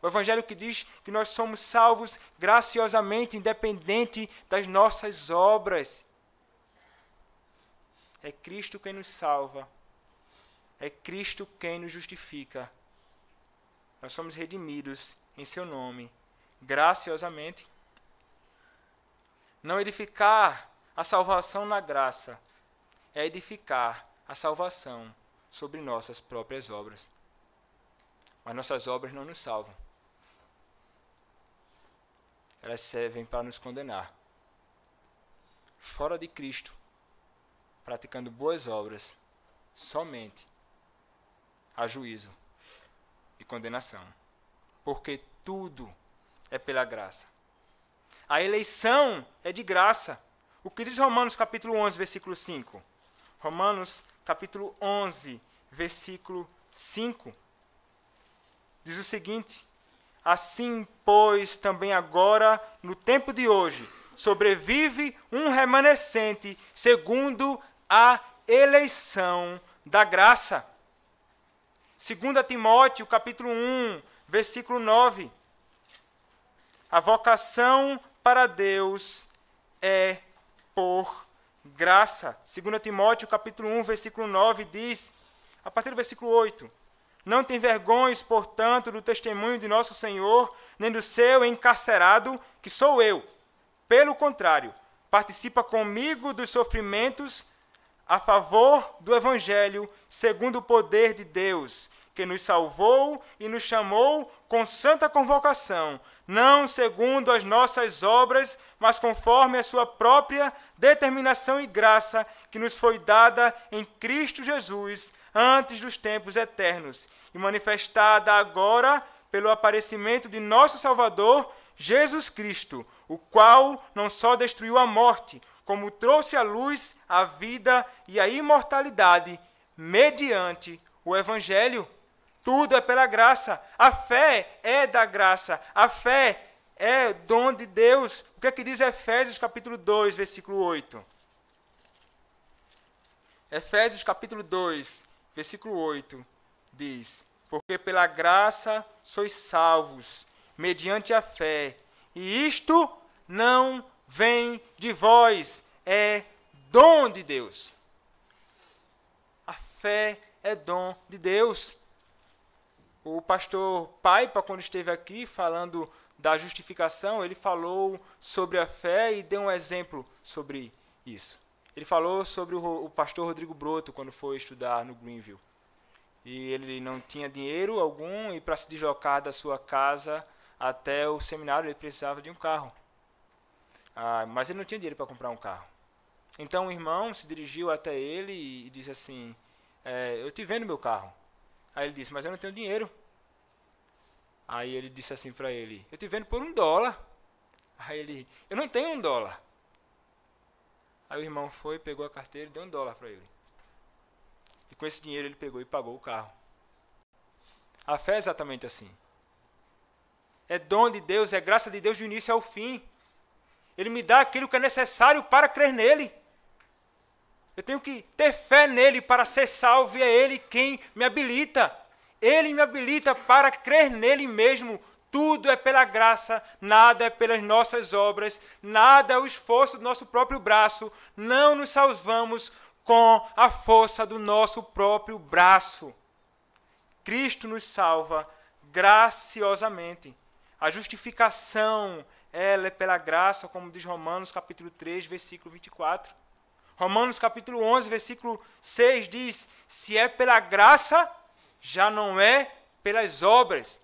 Speaker 1: O Evangelho que diz que nós somos salvos graciosamente, independente das nossas obras. É Cristo quem nos salva. É Cristo quem nos justifica. Nós somos redimidos em seu nome, graciosamente. Não edificar a salvação na graça, é edificar a salvação sobre nossas próprias obras. Mas nossas obras não nos salvam. Elas servem para nos condenar. Fora de Cristo, praticando boas obras, somente há juízo e condenação. Porque tudo é pela graça. A eleição é de graça. O que diz Romanos capítulo 11, versículo 5? Romanos capítulo 11, versículo 5. Diz o seguinte: assim, pois, também agora, no tempo de hoje, sobrevive um remanescente segundo a eleição da graça. 2 Timóteo, capítulo 1, versículo 9. A vocação para Deus é por graça. 2 Timóteo, capítulo 1, versículo 9, diz, a partir do versículo 8, não tem vergonhas, portanto, do testemunho de nosso Senhor, nem do seu encarcerado, que sou eu. Pelo contrário, participa comigo dos sofrimentos a favor do Evangelho, segundo o poder de Deus, que nos salvou e nos chamou com santa convocação, não segundo as nossas obras, mas conforme a sua própria determinação e graça, que nos foi dada em Cristo Jesus, antes dos tempos eternos, e manifestada agora pelo aparecimento de nosso Salvador, Jesus Cristo, o qual não só destruiu a morte, como trouxe à luz a vida e a imortalidade, mediante o Evangelho. Tudo é pela graça. A fé é da graça. A fé é dom de Deus. O que é que diz Efésios capítulo 2, versículo 8? Efésios capítulo 2, versículo 8, diz, porque pela graça sois salvos, mediante a fé, e isto não vem de vós, é dom de Deus. A fé é dom de Deus. O pastor Paipa, quando esteve aqui falando da justificação, ele falou sobre a fé e deu um exemplo sobre isso. Ele falou sobre o pastor Rodrigo Broto, quando foi estudar no Greenville. E ele não tinha dinheiro algum e para se deslocar da sua casa até o seminário ele precisava de um carro. Mas ele não tinha dinheiro para comprar um carro. Então o irmão se dirigiu até ele e disse assim, eu te vendo meu carro. Aí ele disse, mas eu não tenho dinheiro. Aí ele disse assim para ele, eu te vendo por $1. Aí ele, eu não tenho $1. Aí o irmão foi, pegou a carteira e deu $1 para ele. E com esse dinheiro ele pegou e pagou o carro. A fé é exatamente assim. É dom de Deus, é graça de Deus do início ao fim. Ele me dá aquilo que é necessário para crer nele. Eu tenho que ter fé nele para ser salvo e é ele quem me habilita. Ele me habilita para crer nele mesmo. Tudo é pela graça, nada é pelas nossas obras, nada é o esforço do nosso próprio braço. Não nos salvamos com a força do nosso próprio braço. Cristo nos salva graciosamente. A justificação, ela é pela graça, como diz Romanos capítulo 3, versículo 24. Romanos capítulo 11, versículo 6 diz, se é pela graça, já não é pelas obras.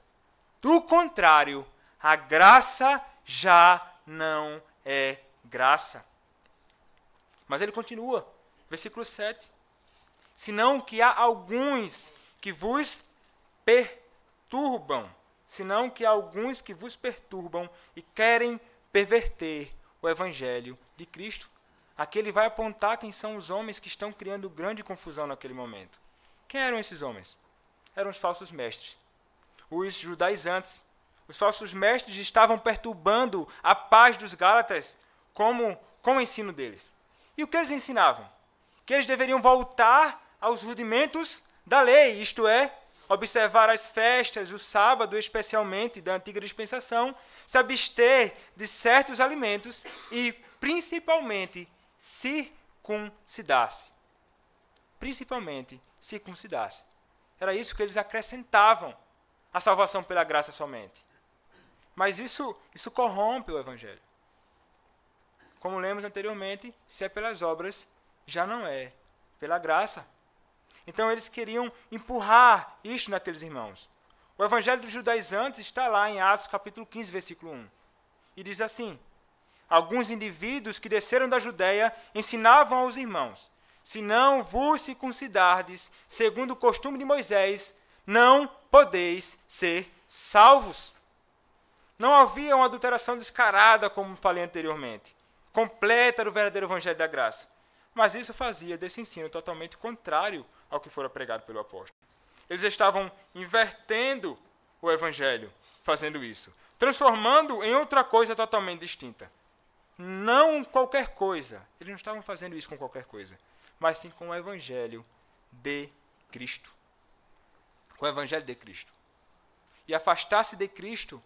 Speaker 1: Do contrário, a graça já não é graça. Mas ele continua, versículo 7. Senão que há alguns que vos perturbam, e querem perverter o evangelho de Cristo. Aqui ele vai apontar quem são os homens que estão criando grande confusão naquele momento. Quem eram esses homens? Eram os falsos mestres, os judaizantes. Os falsos mestres estavam perturbando a paz dos Gálatas com o ensino deles. E o que eles ensinavam? Que eles deveriam voltar aos rudimentos da lei, isto é, observar as festas, o sábado especialmente da antiga dispensação, se abster de certos alimentos e, principalmente, circuncidar-se. Era isso que eles acrescentavam à salvação pela graça somente. Mas isso corrompe o evangelho. Como lemos anteriormente, se é pelas obras, já não é pela graça. Então eles queriam empurrar isto naqueles irmãos. O evangelho dos judaizantes está lá em Atos capítulo 15, versículo 1. E diz assim: alguns indivíduos que desceram da Judéia ensinavam aos irmãos: se não vos circuncidardes, segundo o costume de Moisés, não podeis ser salvos. Não havia uma adulteração descarada, como falei anteriormente, completa do verdadeiro evangelho da graça. Mas isso fazia desse ensino totalmente contrário ao que fora pregado pelo apóstolo. Eles estavam invertendo o evangelho, fazendo isso, transformando em outra coisa totalmente distinta. Não qualquer coisa. Eles não estavam fazendo isso com qualquer coisa, mas sim com o evangelho de Cristo. Com o evangelho de Cristo. E afastar-se de Cristo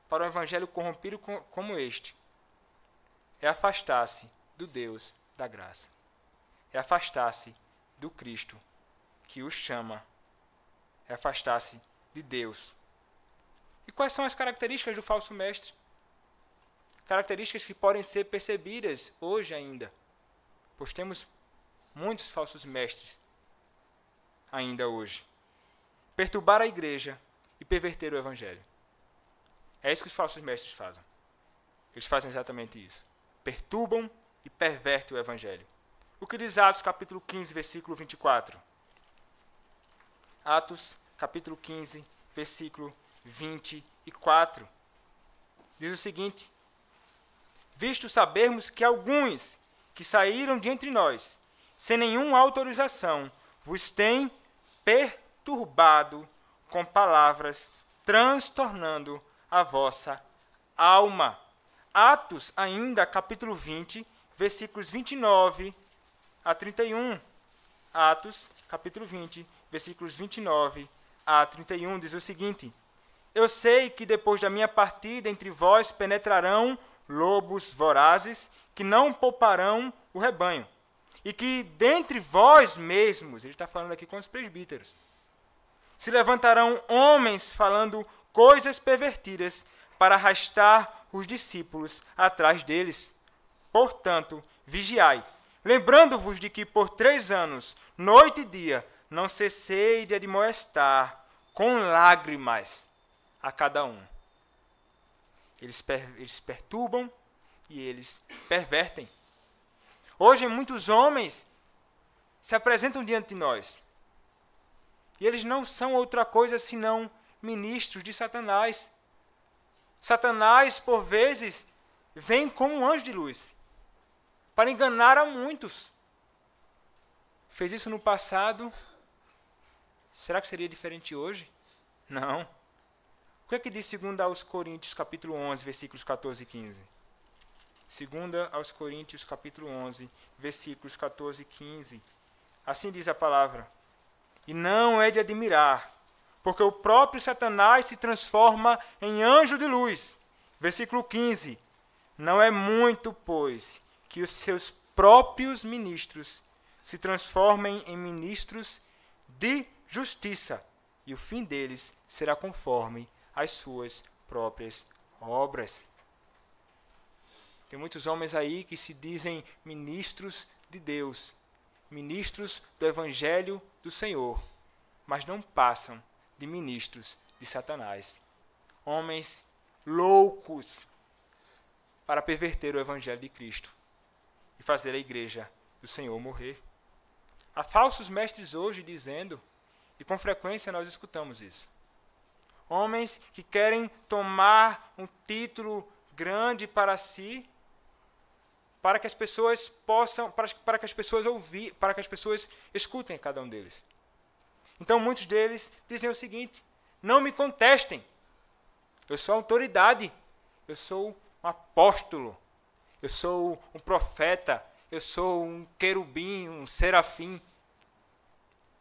Speaker 1: para um evangelho corrompido como este é afastar-se do Deus da graça. É afastar-se do Cristo que os chama. É afastar-se de Deus. E quais são as características do falso mestre? Características que podem ser percebidas hoje ainda, pois temos muitos falsos mestres ainda hoje. Perturbar a igreja e perverter o evangelho. É isso que os falsos mestres fazem. Eles fazem exatamente isso. Perturbam e pervertem o evangelho. O que diz Atos capítulo 15, versículo 24? Atos capítulo 15, versículo 24. Diz o seguinte: visto sabermos que alguns que saíram de entre nós, sem nenhuma autorização, vos têm perturbado com palavras, transtornando a vossa alma. Atos ainda, capítulo 20, versículos 29 a 31. Atos, capítulo 20, versículos 29 a 31, diz o seguinte: eu sei que depois da minha partida entre vós penetrarão lobos vorazes que não pouparão o rebanho, e que dentre vós mesmos, ele está falando aqui com os presbíteros, se levantarão homens falando coisas pervertidas para arrastar os discípulos atrás deles. Portanto, vigiai, lembrando-vos de que por 3 anos, noite e dia, não cessei de admoestar com lágrimas a cada um. Eles perturbam e eles pervertem. Hoje, muitos homens se apresentam diante de nós. E eles não são outra coisa senão ministros de Satanás. Satanás, por vezes, vem como um anjo de luz para enganar a muitos. Fez isso no passado. Será que seria diferente hoje? Não. O que é que diz 2 aos Coríntios, capítulo 11, versículos 14 e 15? 2 aos Coríntios, capítulo 11, versículos 14 e 15. Assim diz a palavra: e não é de admirar, porque o próprio Satanás se transforma em anjo de luz. Versículo 15. Não é muito, pois, que os seus próprios ministros se transformem em ministros de justiça, e o fim deles será conforme as suas próprias obras. Tem muitos homens aí que se dizem ministros de Deus, ministros do Evangelho do Senhor, mas não passam de ministros de Satanás. Homens loucos, para perverter o evangelho de Cristo e fazer a igreja do Senhor morrer. Há falsos mestres hoje dizendo, e com frequência nós escutamos isso, homens que querem tomar um título grande para si, para que as pessoas possam, para que as pessoas escutem cada um deles. Então muitos deles dizem o seguinte: não me contestem, eu sou autoridade, eu sou um apóstolo, eu sou um profeta, eu sou um querubim, um serafim.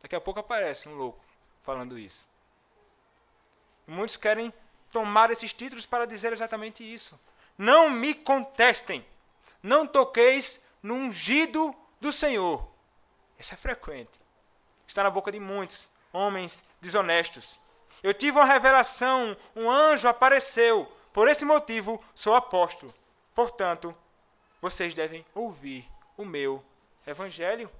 Speaker 1: Daqui a pouco aparece um louco falando isso. E muitos querem tomar esses títulos para dizer exatamente isso. Não me contestem, não toqueis no ungido do Senhor. Isso é frequente. Está na boca de muitos homens desonestos. Eu tive uma revelação, um anjo apareceu. Por esse motivo, sou apóstolo. Portanto, vocês devem ouvir o meu evangelho.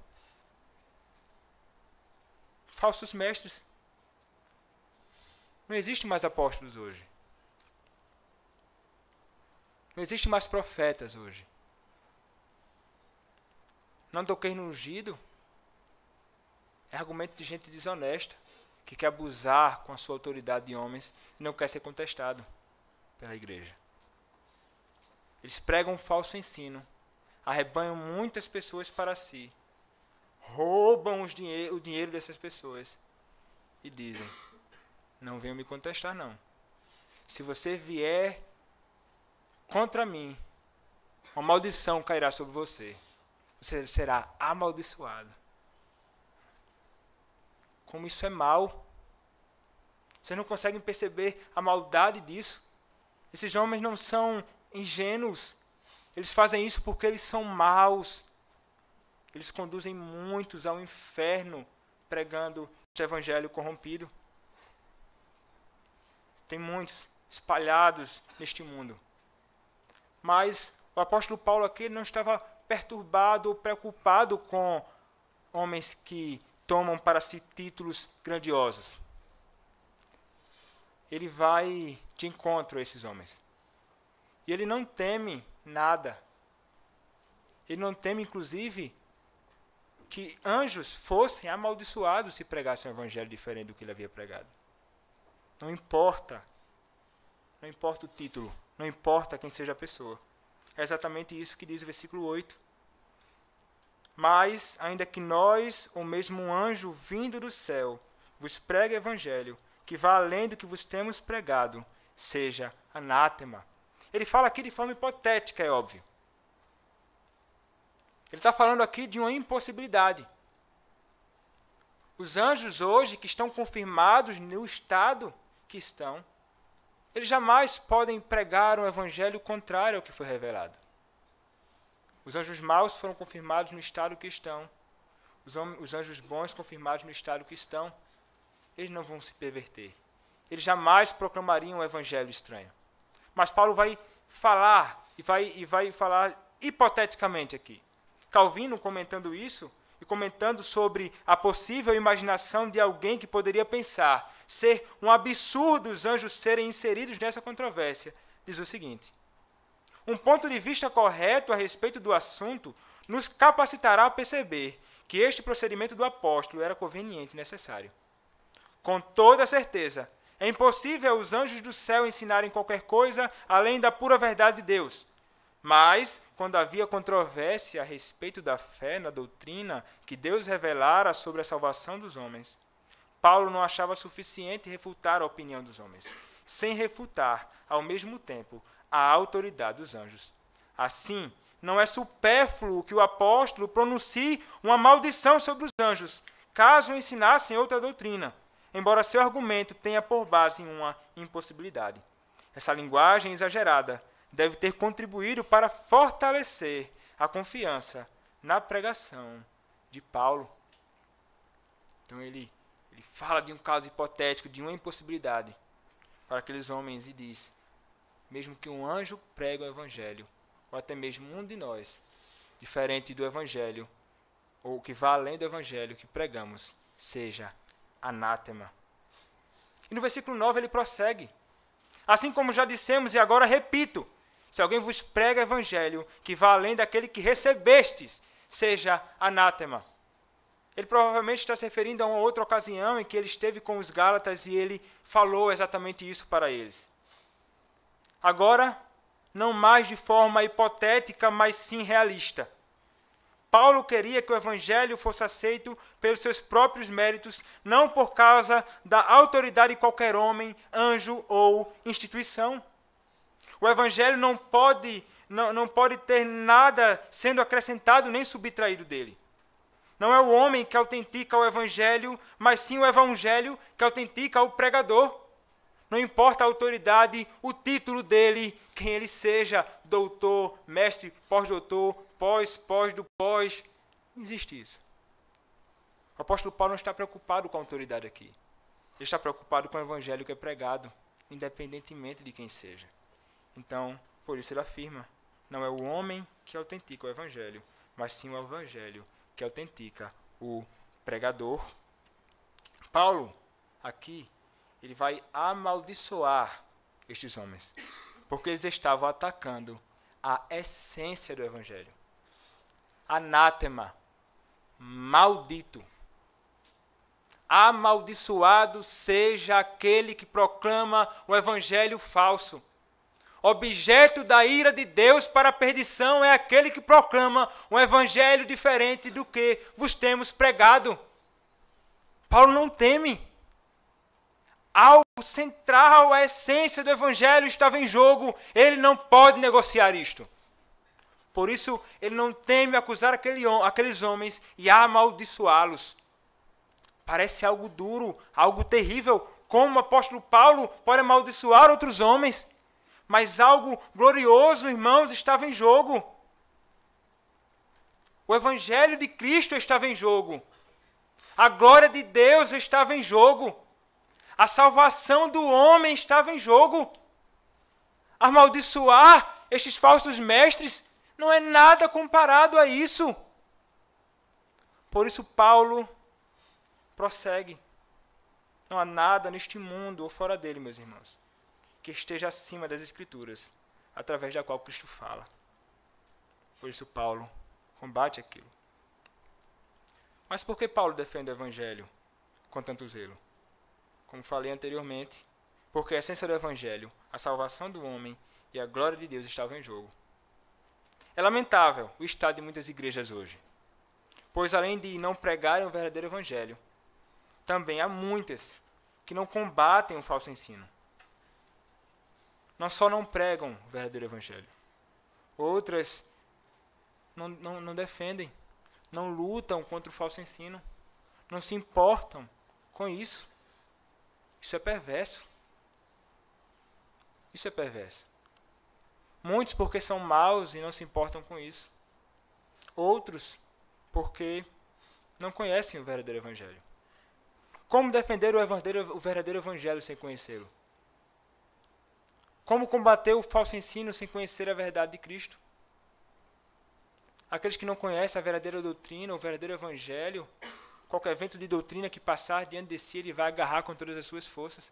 Speaker 1: Falsos mestres. Não existe mais apóstolos hoje. Não existe mais profetas hoje. Não toquei no ungido é argumento de gente desonesta, que quer abusar com a sua autoridade de homens e não quer ser contestado pela igreja. Eles pregam um falso ensino, arrebanham muitas pessoas para si, roubam o dinheiro dessas pessoas e dizem: não venham me contestar, não. Se você vier contra mim, uma maldição cairá sobre você. Você será amaldiçoado. Como isso é mal. Vocês não conseguem perceber a maldade disso. Esses homens não são ingênuos. Eles fazem isso porque eles são maus. Eles conduzem muitos ao inferno pregando este evangelho corrompido. Tem muitos espalhados neste mundo. Mas o apóstolo Paulo aqui não estava perturbado ou preocupado com homens que tomam para si títulos grandiosos. Ele vai de encontro a esses homens. E ele não teme nada. Ele não teme, inclusive, que anjos fossem amaldiçoados se pregassem um evangelho diferente do que ele havia pregado. Não importa. Não importa o título. Não importa quem seja a pessoa. É exatamente isso que diz o versículo 8. Mas, ainda que nós, ou mesmo um anjo vindo do céu, vos pregue o evangelho, que vá além do que vos temos pregado, seja anátema. Ele fala aqui de forma hipotética, é óbvio. Ele está falando aqui de uma impossibilidade. Os anjos hoje, que estão confirmados no estado que estão, eles jamais podem pregar um evangelho contrário ao que foi revelado. Os anjos maus foram confirmados no estado que estão. Os anjos bons confirmados no estado que estão. Eles não vão se perverter. Eles jamais proclamariam um evangelho estranho. Mas Paulo vai falar, e vai falar hipoteticamente aqui. Calvino, comentando isso, e comentando sobre a possível imaginação de alguém que poderia pensar ser um absurdo os anjos serem inseridos nessa controvérsia, diz o seguinte: um ponto de vista correto a respeito do assunto nos capacitará a perceber que este procedimento do apóstolo era conveniente e necessário. Com toda certeza, é impossível os anjos do céu ensinarem qualquer coisa além da pura verdade de Deus. Mas, quando havia controvérsia a respeito da fé na doutrina que Deus revelara sobre a salvação dos homens, Paulo não achava suficiente refutar a opinião dos homens, sem refutar, ao mesmo tempo, a autoridade dos anjos. Assim, não é supérfluo que o apóstolo pronuncie uma maldição sobre os anjos, caso ensinassem outra doutrina, embora seu argumento tenha por base uma impossibilidade. Essa linguagem exagerada deve ter contribuído para fortalecer a confiança na pregação de Paulo. Então ele fala de um caso hipotético, de uma impossibilidade para aqueles homens e diz: mesmo que um anjo pregue o evangelho, ou até mesmo um de nós, diferente do evangelho, ou que vá além do evangelho que pregamos, seja anátema. E no versículo 9 ele prossegue: Assim como já dissemos e agora repito, se alguém vos prega evangelho que vá além daquele que recebestes, seja anátema. Ele provavelmente está se referindo a uma outra ocasião em que ele esteve com os Gálatas e ele falou exatamente isso para eles. Agora, não mais de forma hipotética, mas sim realista. Paulo queria que o evangelho fosse aceito pelos seus próprios méritos, não por causa da autoridade de qualquer homem, anjo ou instituição. O evangelho não pode ter nada sendo acrescentado nem subtraído dele. Não é o homem que autentica o evangelho, mas sim o evangelho que autentica o pregador. Não importa a autoridade, o título dele, quem ele seja, doutor, mestre, pós-doutor, pós do pós. Não existe isso. O apóstolo Paulo não está preocupado com a autoridade aqui. Ele está preocupado com o evangelho que é pregado, independentemente de quem seja. Então, por isso ele afirma, não é o homem que autentica o evangelho, mas sim o evangelho que autentica o pregador. Paulo, aqui, ele vai amaldiçoar estes homens, porque eles estavam atacando a essência do evangelho. Anátema, maldito. Amaldiçoado seja aquele que proclama o evangelho falso. Objeto da ira de Deus para a perdição é aquele que proclama um evangelho diferente do que vos temos pregado. Paulo não teme. Algo central, a essência do evangelho estava em jogo. Ele não pode negociar isto. Por isso, ele não teme acusar aqueles homens e amaldiçoá-los. Parece algo duro, algo terrível. Como o apóstolo Paulo pode amaldiçoar outros homens? Mas algo glorioso, irmãos, estava em jogo. O evangelho de Cristo estava em jogo. A glória de Deus estava em jogo. A salvação do homem estava em jogo. Amaldiçoar estes falsos mestres não é nada comparado a isso. Por isso Paulo prossegue. Não há nada neste mundo ou fora dele, meus irmãos, que esteja acima das Escrituras, através da qual Cristo fala. Por isso Paulo combate aquilo. Mas por que Paulo defende o Evangelho com tanto zelo? Como falei anteriormente, porque a essência do Evangelho, a salvação do homem e a glória de Deus estavam em jogo. É lamentável o estado de muitas igrejas hoje, pois além de não pregarem o verdadeiro Evangelho, também há muitas que não combatem o falso ensino. Não só não pregam o verdadeiro Evangelho, outras não defendem, não lutam contra o falso ensino, não se importam com isso. Isso é perverso. Isso é perverso. Muitos porque são maus e não se importam com isso. Outros porque não conhecem o verdadeiro Evangelho. Como defender o verdadeiro Evangelho sem conhecê-lo? Como combater o falso ensino sem conhecer a verdade de Cristo? Aqueles que não conhecem a verdadeira doutrina, o verdadeiro Evangelho, qualquer vento de doutrina que passar diante de si, ele vai agarrar com todas as suas forças.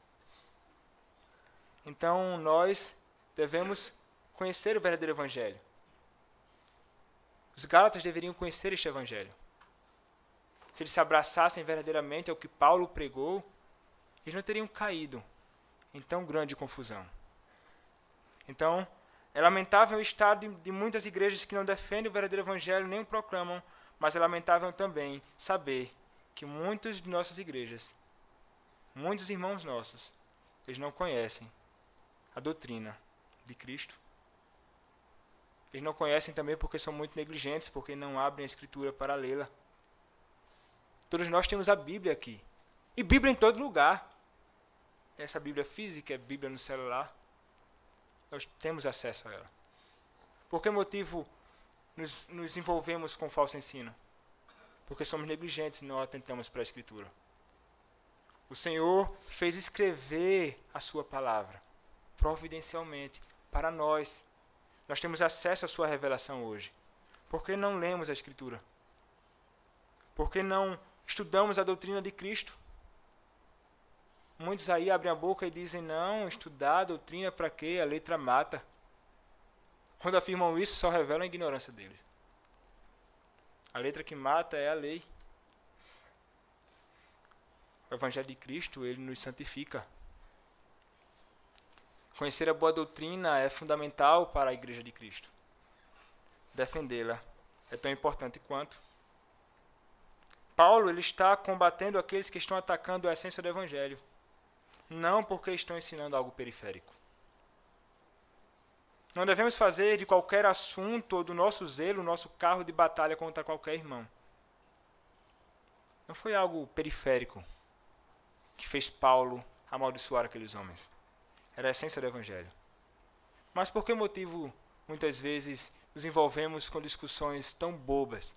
Speaker 1: Então, nós devemos conhecer o verdadeiro Evangelho. Os Gálatas deveriam conhecer este Evangelho. Se eles se abraçassem verdadeiramente ao que Paulo pregou, eles não teriam caído em tão grande confusão. Então, é lamentável o estado de muitas igrejas que não defendem o verdadeiro Evangelho nem o proclamam, mas é lamentável também saber que muitas de nossas igrejas, muitos irmãos nossos, eles não conhecem a doutrina de Cristo. Eles não conhecem também porque são muito negligentes, porque não abrem a Escritura para lê-la. Todos nós temos a Bíblia aqui. E Bíblia em todo lugar. Essa Bíblia física, é Bíblia no celular. Nós temos acesso a ela. Por que motivo nos envolvemos com falso ensino? Porque somos negligentes e não atentamos para a Escritura. O Senhor fez escrever a sua palavra, providencialmente, para nós. Nós temos acesso à sua revelação hoje. Por que não lemos a Escritura? Por que não estudamos a doutrina de Cristo? Muitos aí abrem a boca e dizem, não, estudar a doutrina para quê? A letra mata. Quando afirmam isso, só revelam a ignorância deles. A letra que mata é a lei. O Evangelho de Cristo, ele nos santifica. Conhecer a boa doutrina é fundamental para a Igreja de Cristo. Defendê-la é tão importante quanto. Paulo ele está combatendo aqueles que estão atacando a essência do Evangelho. Não porque estão ensinando algo periférico. Não devemos fazer de qualquer assunto ou do nosso zelo o nosso carro de batalha contra qualquer irmão. Não foi algo periférico que fez Paulo amaldiçoar aqueles homens. Era a essência do Evangelho. Mas por que motivo, muitas vezes, nos envolvemos com discussões tão bobas?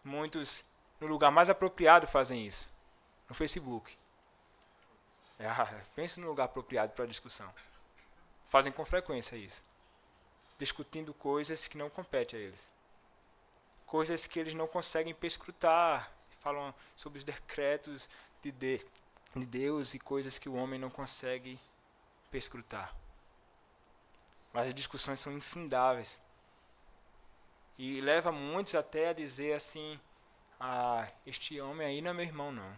Speaker 1: Muitos, no lugar mais apropriado, fazem isso. No Facebook. Pense no lugar apropriado para a discussão. Fazem com frequência isso. Discutindo coisas que não competem a eles. Coisas que eles não conseguem perscrutar. Falam sobre os decretos de Deus e coisas que o homem não consegue perscrutar. Mas as discussões são infindáveis. E leva muitos até a dizer assim, este homem aí não é meu irmão não.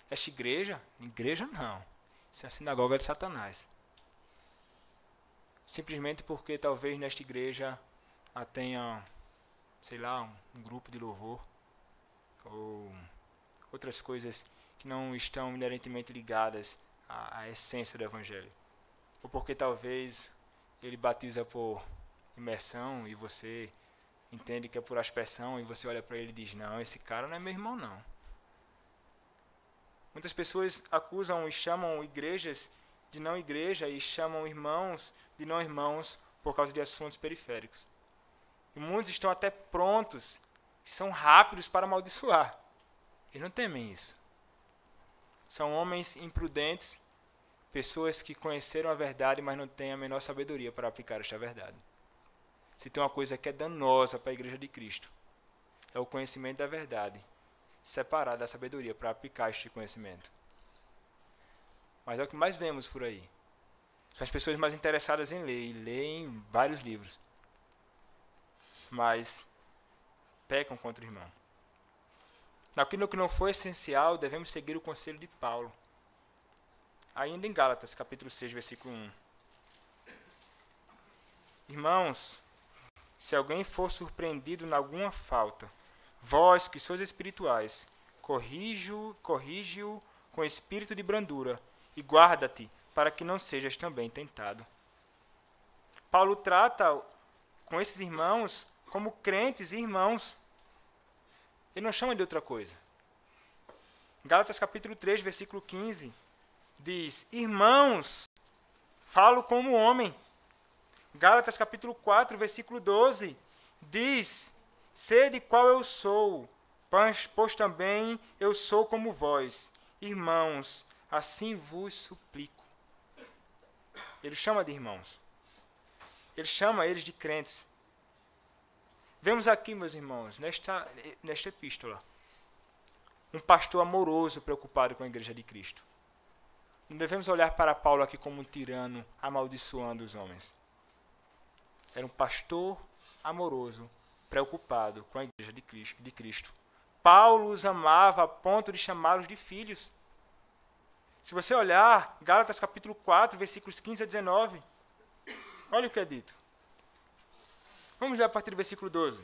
Speaker 1: Esta igreja? Igreja não. Isso é a sinagoga de Satanás. Simplesmente porque talvez nesta igreja tenha, sei lá, um grupo de louvor. Ou outras coisas que não estão inerentemente ligadas à essência do Evangelho. Ou porque talvez ele batiza por imersão e você entende que é por aspersão e você olha para ele e diz, não, esse cara não é meu irmão não. Muitas pessoas acusam e chamam igrejas de não igreja e chamam irmãos de não irmãos por causa de assuntos periféricos. E muitos estão até prontos, são rápidos para amaldiçoar. Eles não temem isso. São homens imprudentes, pessoas que conheceram a verdade, mas não têm a menor sabedoria para aplicar esta verdade. Se tem uma coisa que é danosa para a Igreja de Cristo, é o conhecimento da verdade, separado da sabedoria para aplicar este conhecimento. Mas é o que mais vemos por aí. São as pessoas mais interessadas em ler, e leem vários livros. Mas pecam contra o irmão. Naquilo que não for essencial, devemos seguir o conselho de Paulo. Ainda em Gálatas, capítulo 6, versículo 1. Irmãos, se alguém for surpreendido em alguma falta, vós que sois espirituais, corrige-o com espírito de brandura e guarda-te para que não sejas também tentado. Paulo trata com esses irmãos como crentes e irmãos. Ele não chama de outra coisa. Gálatas capítulo 3, versículo 15, diz, irmãos, falo como homem. Gálatas capítulo 4, versículo 12, diz, sede qual eu sou, pois também eu sou como vós. Irmãos, assim vos suplico. Ele chama de irmãos. Ele chama eles de crentes. Vemos aqui, meus irmãos, nesta epístola, um pastor amoroso preocupado com a Igreja de Cristo. Não devemos olhar para Paulo aqui como um tirano amaldiçoando os homens. Era um pastor amoroso, preocupado com a Igreja de Cristo. Paulo os amava a ponto de chamá-los de filhos. Se você olhar, Gálatas capítulo 4, versículos 15 a 19, olha o que é dito. Vamos ler a partir do versículo 12.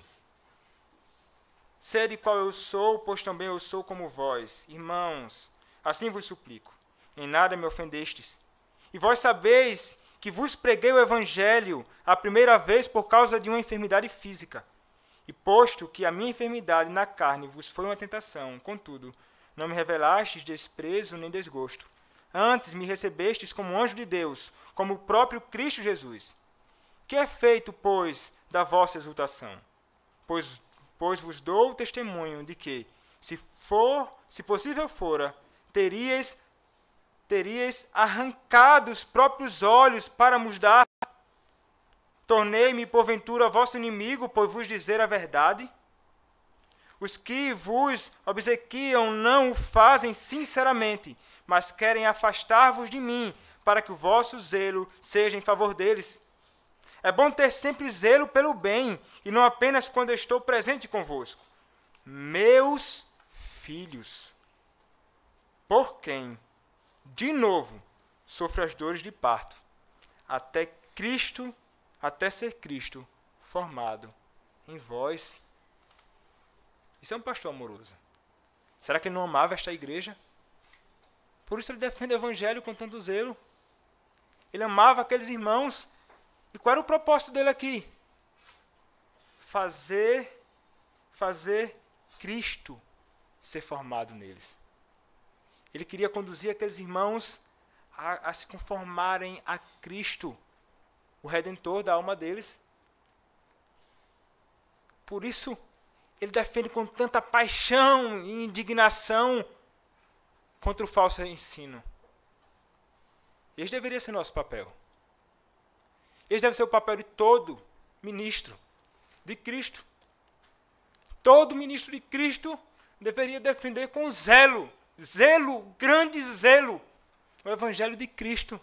Speaker 1: Sede qual eu sou, pois também eu sou como vós. Irmãos, assim vos suplico, em nada me ofendestes. E vós sabeis que vos preguei o Evangelho a primeira vez por causa de uma enfermidade física. E posto que a minha enfermidade na carne vos foi uma tentação, contudo, não me revelastes desprezo nem desgosto. Antes me recebestes como anjo de Deus, como o próprio Cristo Jesus. Que é feito, pois, da vossa exultação? Pois vos dou testemunho de que, se possível fora, teríeis arrancado os próprios olhos para nos dar. Tornei-me, porventura, vosso inimigo, por vos dizer a verdade? Os que vos obsequiam não o fazem sinceramente, mas querem afastar-vos de mim, para que o vosso zelo seja em favor deles. É bom ter sempre zelo pelo bem, e não apenas quando eu estou presente convosco. Meus filhos, por quem, de novo, sofro as dores de parto, até ser Cristo formado em vós. Isso é um pastor amoroso. Será que ele não amava esta igreja? Por isso ele defende o evangelho com tanto zelo. Ele amava aqueles irmãos. E qual era o propósito dele aqui? Fazer Cristo ser formado neles. Ele queria conduzir aqueles irmãos a se conformarem a Cristo, o Redentor da alma deles. Por isso, ele defende com tanta paixão e indignação contra o falso ensino. Esse deveria ser nosso papel. Esse deve ser o papel de todo ministro de Cristo. Todo ministro de Cristo deveria defender com zelo, grande zelo, o evangelho de Cristo.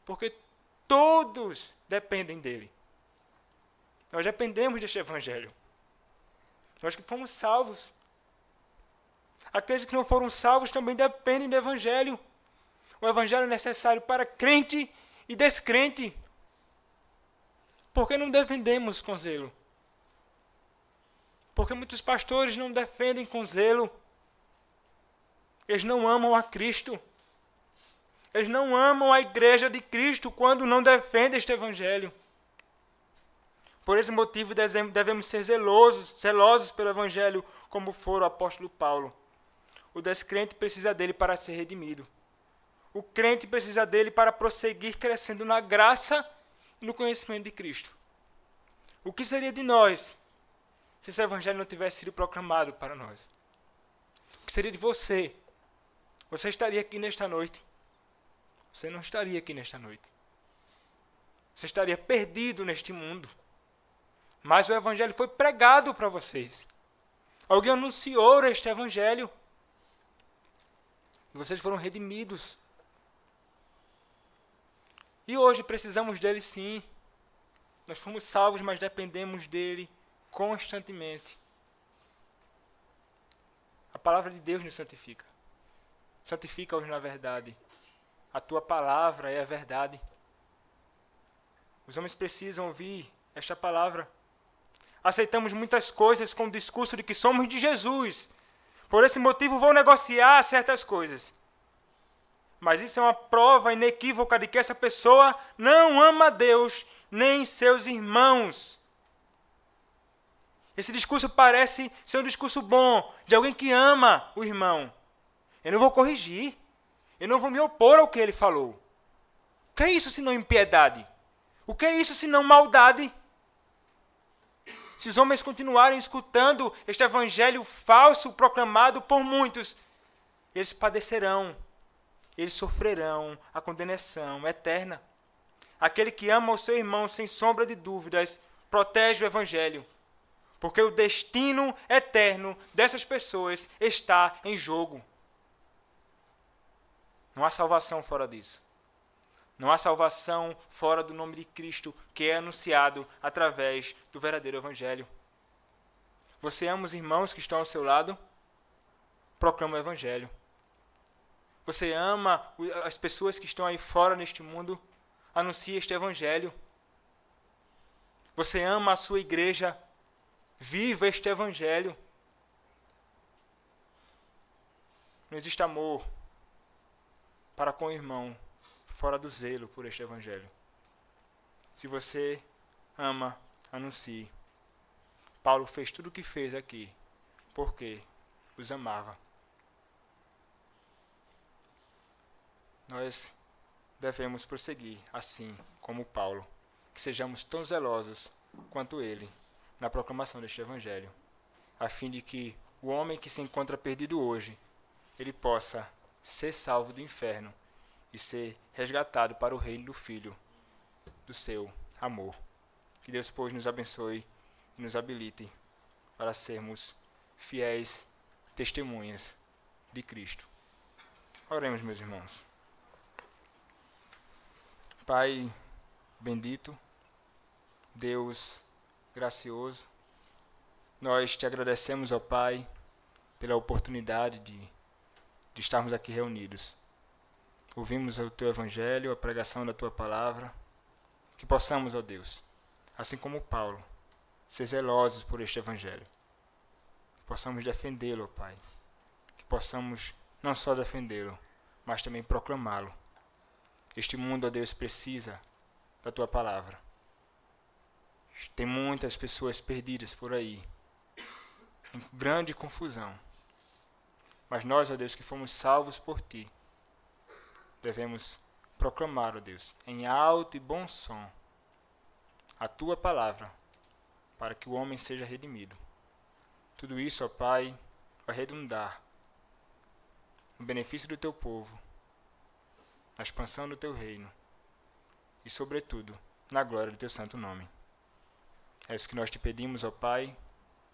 Speaker 1: Porque todos dependem dele. Nós dependemos deste evangelho. Nós que fomos salvos. Aqueles que não foram salvos também dependem do evangelho. O evangelho é necessário para crente e descrente. Por que não defendemos com zelo? Porque muitos pastores não defendem com zelo. Eles não amam a Cristo. Eles não amam a igreja de Cristo quando não defendem este evangelho. Por esse motivo devemos ser zelosos pelo evangelho, como for o apóstolo Paulo. O descrente precisa dele para ser redimido. O crente precisa dele para prosseguir crescendo na graça e no conhecimento de Cristo. O que seria de nós se esse evangelho não tivesse sido proclamado para nós? O que seria de você? Você estaria aqui nesta noite? Você não estaria aqui nesta noite. Você estaria perdido neste mundo. Mas o evangelho foi pregado para vocês. Alguém anunciou este evangelho. E vocês foram redimidos. E hoje precisamos dele sim. Nós fomos salvos, mas dependemos dele constantemente. A palavra de Deus nos santifica. Santifica-os na verdade. A tua palavra é a verdade. Os homens precisam ouvir esta palavra. Aceitamos muitas coisas com o discurso de que somos de Jesus. Por esse motivo vou negociar certas coisas. Mas isso é uma prova inequívoca de que essa pessoa não ama a Deus nem seus irmãos. Esse discurso parece ser um discurso bom, de alguém que ama o irmão. Eu não vou corrigir. Eu não vou me opor ao que ele falou. O que é isso senão impiedade? O que é isso senão maldade? Se os homens continuarem escutando este evangelho falso proclamado por muitos, eles padecerão, eles sofrerão a condenação eterna. Aquele que ama o seu irmão sem sombra de dúvidas, protege o evangelho, porque o destino eterno dessas pessoas está em jogo. Não há salvação fora disso. Não há salvação fora do nome de Cristo, que é anunciado através do verdadeiro evangelho. Você ama os irmãos que estão ao seu lado? Proclama o evangelho. Você ama as pessoas que estão aí fora neste mundo? Anuncia este evangelho. Você ama a sua igreja? Viva este evangelho. Não existe amor para com o irmão fora do zelo por este evangelho. Se você ama, anuncie. Paulo fez tudo o que fez aqui porque os amava. Nós devemos prosseguir assim como Paulo, que sejamos tão zelosos quanto ele na proclamação deste evangelho, a fim de que o homem que se encontra perdido hoje, ele possa ser salvo do inferno e ser resgatado para o reino do Filho do seu amor. Que Deus, pois, nos abençoe e nos habilite para sermos fiéis testemunhas de Cristo. Oremos, meus irmãos. Pai bendito, Deus gracioso, nós te agradecemos, ó Pai, pela oportunidade de estarmos aqui reunidos. Ouvimos o Teu Evangelho, a pregação da Tua Palavra, que possamos, ó Deus, assim como Paulo, ser zelosos por este Evangelho, que possamos defendê-lo, ó Pai, que possamos não só defendê-lo, mas também proclamá-lo. Este mundo, ó Deus, precisa da Tua Palavra. Tem muitas pessoas perdidas por aí, em grande confusão. Mas nós, ó Deus, que fomos salvos por Ti, devemos proclamar, ó Deus, em alto e bom som, a Tua Palavra, para que o homem seja redimido. Tudo isso, ó Pai, vai redundar no benefício do Teu povo, na expansão do Teu reino e, sobretudo, na glória do Teu santo nome. É isso que nós te pedimos, ó Pai,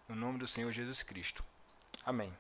Speaker 1: no nome do Senhor Jesus Cristo. Amém.